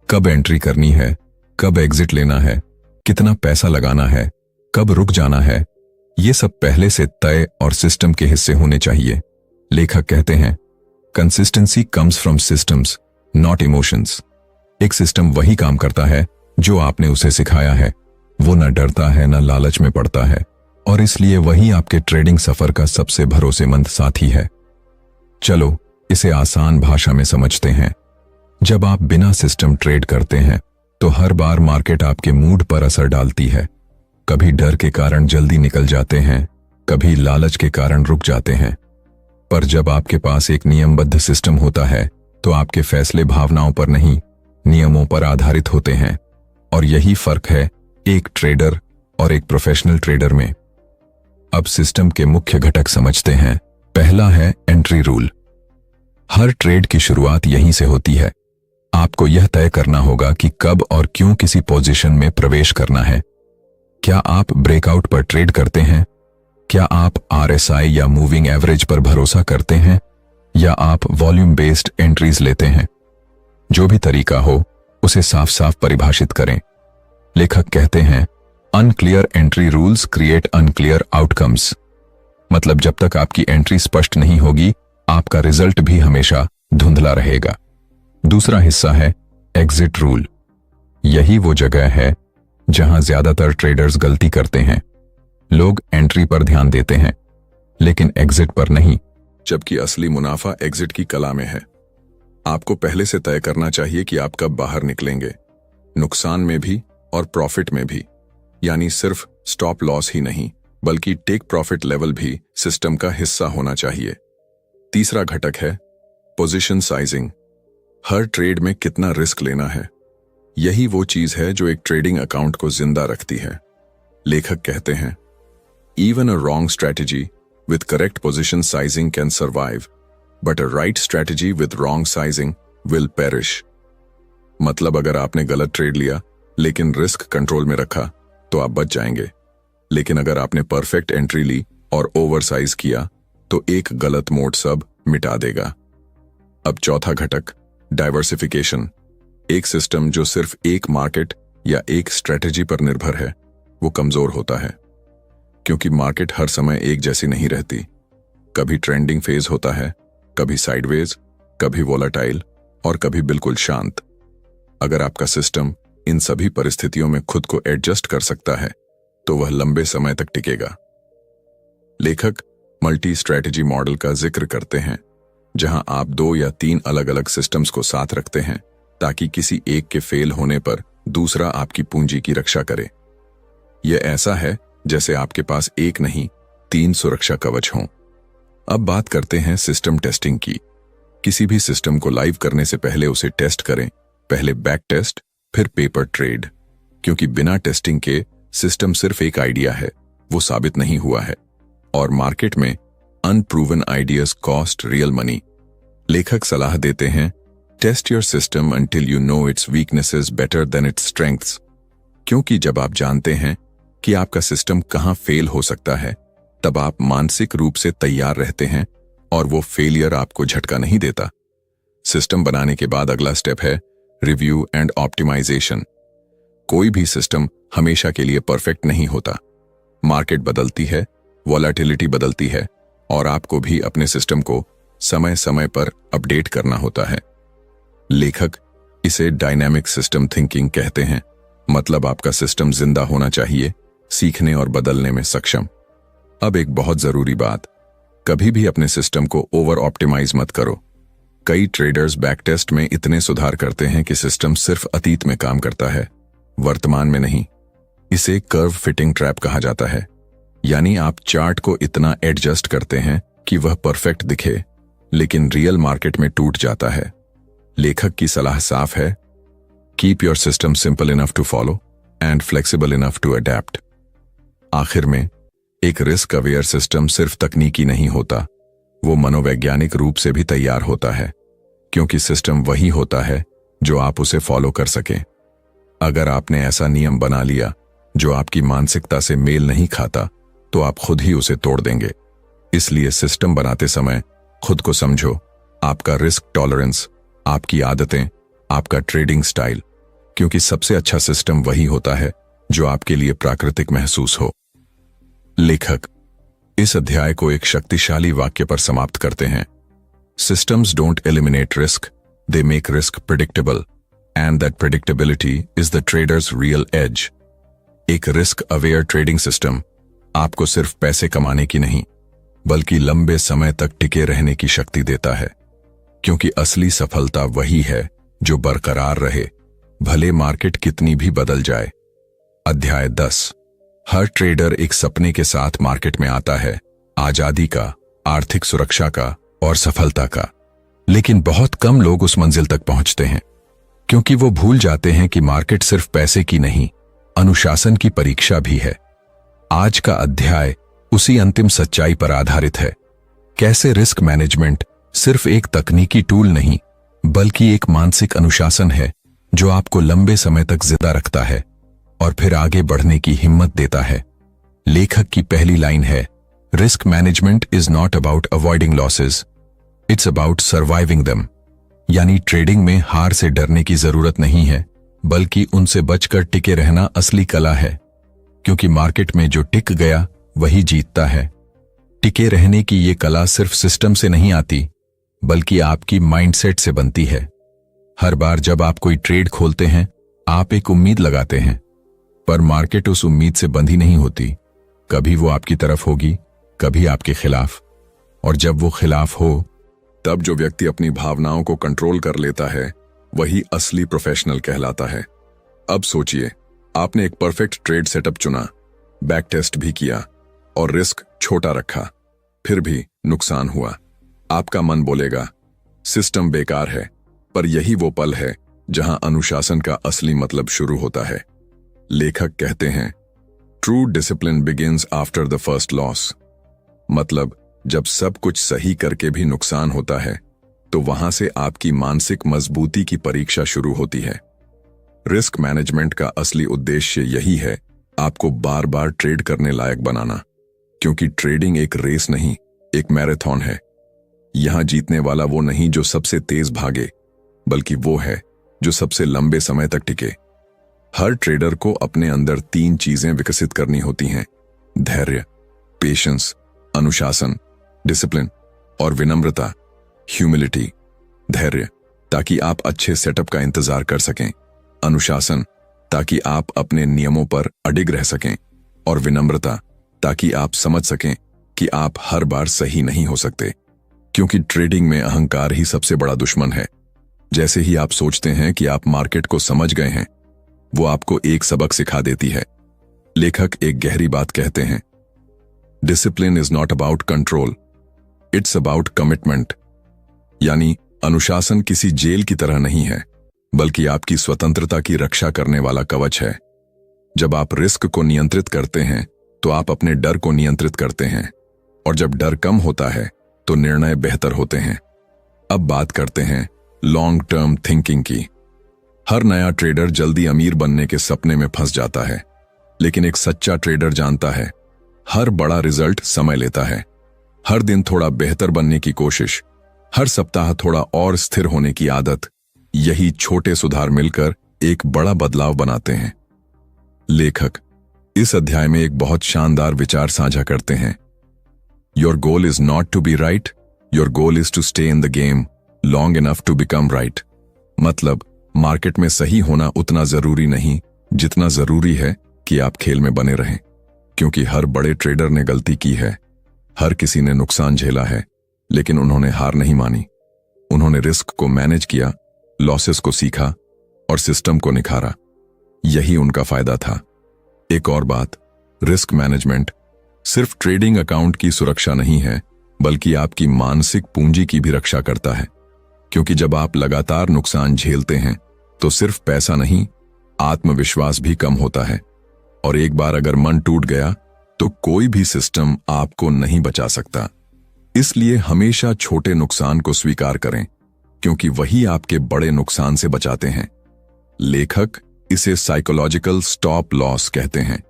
S1: कब एंट्री करनी है, कब एग्जिट लेना है, कितना पैसा लगाना है, कब रुक जाना है, ये सब पहले से तय और सिस्टम के हिस्से होने चाहिए। लेखक कहते हैं, consistency comes from systems not emotions. एक सिस्टम वही काम करता है जो आपने उसे सिखाया है। वो न डरता है न लालच में पड़ता है, और इसलिए वही आपके ट्रेडिंग सफर का सबसे भरोसेमंद साथी है। चलो इसे आसान भाषा में समझते हैं। जब आप बिना सिस्टम ट्रेड करते हैं तो हर बार मार्केट आपके मूड पर असर डालती है। कभी डर के कारण जल्दी निकल जाते हैं, कभी लालच के कारण रुक जाते हैं। पर जब आपके पास एक नियमबद्ध सिस्टम होता है तो आपके फैसले भावनाओं पर नहीं, नियमों पर आधारित होते हैं। और यही फर्क है एक ट्रेडर और एक प्रोफेशनल ट्रेडर में।
S2: अब सिस्टम के मुख्य घटक समझते हैं। पहला है एंट्री रूल। हर ट्रेड की शुरुआत यहीं से होती है। आपको यह तय करना होगा कि कब और क्यों किसी पोजीशन में प्रवेश करना है। क्या आप ब्रेकआउट पर ट्रेड करते हैं? क्या आप RSI या मूविंग एवरेज पर भरोसा करते हैं, या आप वॉल्यूम बेस्ड एंट्रीज लेते हैं? जो भी तरीका हो, उसे साफ साफ परिभाषित करें। लेखक कहते हैं, unclear entry rules create unclear outcomes. मतलब जब तक आपकी एंट्री स्पष्ट नहीं होगी, आपका रिजल्ट भी हमेशा धुंधला रहेगा। दूसरा हिस्सा है एग्जिट रूल। यही वो जगह है जहां ज्यादातर ट्रेडर्स गलती करते हैं। लोग एंट्री पर ध्यान देते हैं, लेकिन एग्जिट पर नहीं।
S1: जबकि असली मुनाफा एग्जिट की कला में है। आपको पहले से तय करना चाहिए कि आप कब बाहर निकलेंगे, नुकसान में भी और प्रॉफिट में भी। यानी सिर्फ स्टॉप लॉस ही नहीं, बल्कि टेक प्रॉफिट लेवल भी सिस्टम का हिस्सा होना चाहिए। तीसरा घटक है पोजीशन साइजिंग। हर ट्रेड में कितना रिस्क लेना है, यही वो चीज है जो एक ट्रेडिंग अकाउंट को जिंदा रखती है। लेखक कहते हैं, even a wrong strategy with correct position sizing can survive, but a right strategy with wrong sizing will perish. मतलब अगर आपने गलत ट्रेड लिया लेकिन रिस्क कंट्रोल में रखा तो आप बच जाएंगे, लेकिन अगर आपने परफेक्ट एंट्री ली और ओवरसाइज किया तो एक गलत मोड सब मिटा देगा। अब चौथा घटक डाइवर्सिफिकेशन। एक सिस्टम जो सिर्फ एक मार्केट या एक स्ट्रेटेजी पर निर्भर है वो कमजोर होता है, क्योंकि मार्केट हर समय एक जैसी नहीं रहती। कभी ट्रेंडिंग फेज होता है, कभी साइडवेज, कभी वोलाटाइल और कभी बिल्कुल शांत। अगर आपका सिस्टम इन सभी परिस्थितियों में खुद को एडजस्ट कर सकता है तो वह लंबे समय तक टिकेगा। लेखक मल्टी स्ट्रैटेजी मॉडल का जिक्र करते हैं, जहां आप 2 या 3 अलग अलग सिस्टम्स को साथ रखते हैं ताकि किसी एक के फेल होने पर दूसरा आपकी पूंजी की रक्षा करे। यह ऐसा है जैसे आपके पास एक नहीं 3 सुरक्षा कवच हों। अब बात करते हैं सिस्टम टेस्टिंग की। किसी भी सिस्टम को लाइव करने से पहले उसे टेस्ट करें, पहले बैक टेस्ट, फिर पेपर ट्रेड, क्योंकि बिना टेस्टिंग के सिस्टम सिर्फ एक आइडिया है, वो साबित नहीं हुआ है, और मार्केट में unproven ideas cost real money. लेखक सलाह देते हैं, test your system until you know its weaknesses better than its strengths, क्योंकि जब आप जानते हैं कि आपका सिस्टम कहां फेल हो सकता है, तब आप मानसिक रूप से तैयार रहते हैं और वो फेलियर आपको झटका नहीं देता। सिस्टम बनाने के बाद अगला स्टेप है रिव्यू एंड ऑप्टिमाइजेशन। कोई भी सिस्टम हमेशा के लिए परफेक्ट नहीं होता। मार्केट बदलती है, वॉलेटिलिटी बदलती है, और आपको भी अपने सिस्टम को समय समय पर अपडेट करना होता है। लेखक इसे डायनामिक सिस्टम थिंकिंग कहते हैं। मतलब आपका सिस्टम जिंदा होना चाहिए, सीखने और बदलने में सक्षम। अब एक बहुत जरूरी बात, कभी भी अपने सिस्टम को ओवर ऑप्टिमाइज मत करो। कई ट्रेडर्स बैक टेस्ट में इतने सुधार करते हैं कि सिस्टम सिर्फ अतीत में काम करता है, वर्तमान में नहीं। इसे कर्व फिटिंग ट्रैप कहा जाता है। यानी आप चार्ट को इतना एडजस्ट करते हैं कि वह परफेक्ट दिखे, लेकिन रियल मार्केट में टूट जाता है। लेखक की सलाह साफ है, keep your system simple enough to follow and flexible enough to adapt. आखिर में एक रिस्क अवेयर सिस्टम सिर्फ तकनीकी नहीं होता, वो मनोवैज्ञानिक रूप से भी तैयार होता है, क्योंकि सिस्टम वही होता है जो आप उसे फॉलो कर सकें। अगर आपने ऐसा नियम बना लिया जो आपकी मानसिकता से मेल नहीं खाता, तो आप खुद ही उसे तोड़ देंगे। इसलिए सिस्टम बनाते समय खुद को समझो, आपका रिस्क टॉलरेंस, आपकी आदतें, आपका ट्रेडिंग स्टाइल, क्योंकि सबसे अच्छा सिस्टम वही होता है जो आपके लिए प्राकृतिक महसूस हो। लेखक इस अध्याय को एक शक्तिशाली वाक्य पर समाप्त करते हैं, systems don't eliminate risk, they make risk predictable, and that predictability is the trader's real edge. एक रिस्क अवेयर ट्रेडिंग सिस्टम आपको सिर्फ पैसे कमाने की नहीं, बल्कि लंबे समय तक टिके रहने की शक्ति देता है, क्योंकि असली सफलता वही है जो बरकरार रहे, भले मार्केट कितनी भी बदल जाए। अध्याय 10। हर ट्रेडर एक सपने के साथ मार्केट में आता है, आजादी का, आर्थिक सुरक्षा का और सफलता का। लेकिन बहुत कम लोग उस मंजिल तक पहुंचते हैं, क्योंकि वो भूल जाते हैं कि मार्केट सिर्फ पैसे की नहीं, अनुशासन की परीक्षा भी है। आज का अध्याय
S2: उसी अंतिम सच्चाई पर आधारित है। कैसे रिस्क मैनेजमेंट सिर्फ एक तकनीकी टूल नहीं, बल्कि एक मानसिक अनुशासन है जो आपको लंबे समय तक जिंदा रखता है और फिर आगे बढ़ने की हिम्मत देता है। लेखक की पहली लाइन है, risk management is not about avoiding losses, it's about surviving them. यानी ट्रेडिंग में हार से डरने की जरूरत नहीं है, बल्कि उनसे बचकर टिके रहना असली कला है। क्योंकि मार्केट में जो टिक गया वही जीतता है। टिके रहने की ये कला सिर्फ सिस्टम से नहीं आती, बल्कि आपकी माइंडसेट से बनती है। हर बार जब आप कोई ट्रेड खोलते हैं, आप एक उम्मीद लगाते हैं, पर मार्केट उस उम्मीद से बंधी नहीं होती। कभी वो आपकी तरफ होगी, कभी आपके खिलाफ। और जब वो खिलाफ हो,
S1: तब जो व्यक्ति अपनी भावनाओं को कंट्रोल कर लेता है, वही असली प्रोफेशनल कहलाता है। अब सोचिए, आपने एक परफेक्ट ट्रेड सेटअप चुना, बैक टेस्ट भी किया और रिस्क छोटा रखा, फिर भी नुकसान हुआ। आपका मन बोलेगा सिस्टम बेकार है, पर यही वो पल है जहां अनुशासन का असली मतलब शुरू होता है। लेखक कहते हैं, true discipline begins after the first loss. मतलब जब सब कुछ सही करके भी नुकसान होता है, तो वहां से आपकी मानसिक मजबूती की परीक्षा शुरू होती है। रिस्क मैनेजमेंट का असली उद्देश्य यही है, आपको बार बार ट्रेड करने लायक बनाना। क्योंकि ट्रेडिंग एक रेस नहीं, एक मैराथन है। यहां जीतने वाला वो नहीं जो सबसे तेज भागे, बल्कि वो है जो सबसे लंबे समय तक टिके। हर ट्रेडर को अपने अंदर 3 चीजें विकसित करनी होती हैं: धैर्य, पेशेंस, अनुशासन, डिसिप्लिन, और विनम्रता, ह्यूमिलिटी। धैर्य ताकि आप अच्छे सेटअप का इंतजार कर सकें, अनुशासन ताकि आप अपने नियमों पर अडिग रह सकें, और विनम्रता ताकि आप समझ सकें कि आप हर बार सही नहीं हो सकते। क्योंकि ट्रेडिंग में अहंकार ही सबसे बड़ा दुश्मन है। जैसे ही आप सोचते हैं कि आप मार्केट को समझ गए हैं, वो आपको एक सबक सिखा देती है। लेखक एक गहरी बात कहते हैं, discipline is not about control, it's about commitment. यानी अनुशासन किसी जेल की तरह नहीं है, बल्कि आपकी स्वतंत्रता की रक्षा करने वाला कवच है। जब आप रिस्क को नियंत्रित करते हैं, तो आप अपने डर को नियंत्रित करते हैं, और जब डर कम होता है तो निर्णय बेहतर होते हैं। अब बात करते हैं लॉन्ग टर्म थिंकिंग की। हर नया ट्रेडर जल्दी अमीर बनने के सपने में फंस जाता है, लेकिन एक सच्चा ट्रेडर जानता है, हर बड़ा रिजल्ट समय लेता है। हर दिन थोड़ा बेहतर बनने की कोशिश, हर सप्ताह थोड़ा और स्थिर होने की आदत, यही छोटे सुधार मिलकर एक बड़ा बदलाव बनाते हैं। लेखक इस अध्याय में एक बहुत शानदार विचार साझा करते हैं, your goal is not to be right, your goal is to stay in the game long enough to become right. मतलब मार्केट में सही होना उतना जरूरी नहीं जितना जरूरी है कि आप खेल में बने रहें। क्योंकि हर बड़े ट्रेडर ने गलती की है, हर किसी ने नुकसान झेला है, लेकिन उन्होंने हार नहीं मानी। उन्होंने रिस्क को मैनेज किया, लॉसेस को सीखा और सिस्टम को निखारा। यही उनका फायदा था। एक और बात, रिस्क मैनेजमेंट सिर्फ ट्रेडिंग अकाउंट की सुरक्षा नहीं है, बल्कि आपकी मानसिक पूंजी की भी रक्षा करता है। क्योंकि जब आप लगातार नुकसान झेलते हैं, तो सिर्फ पैसा नहीं, आत्मविश्वास भी कम होता है। और एक बार अगर मन टूट गया, तो कोई भी सिस्टम आपको नहीं बचा सकता। इसलिए हमेशा छोटे नुकसान को स्वीकार करें, क्योंकि वही आपके बड़े नुकसान से बचाते हैं। लेखक इसे साइकोलॉजिकल स्टॉप लॉस कहते हैं।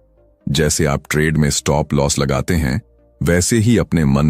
S1: जैसे आप ट्रेड में स्टॉप लॉस लगाते हैं, वैसे ही अपने मन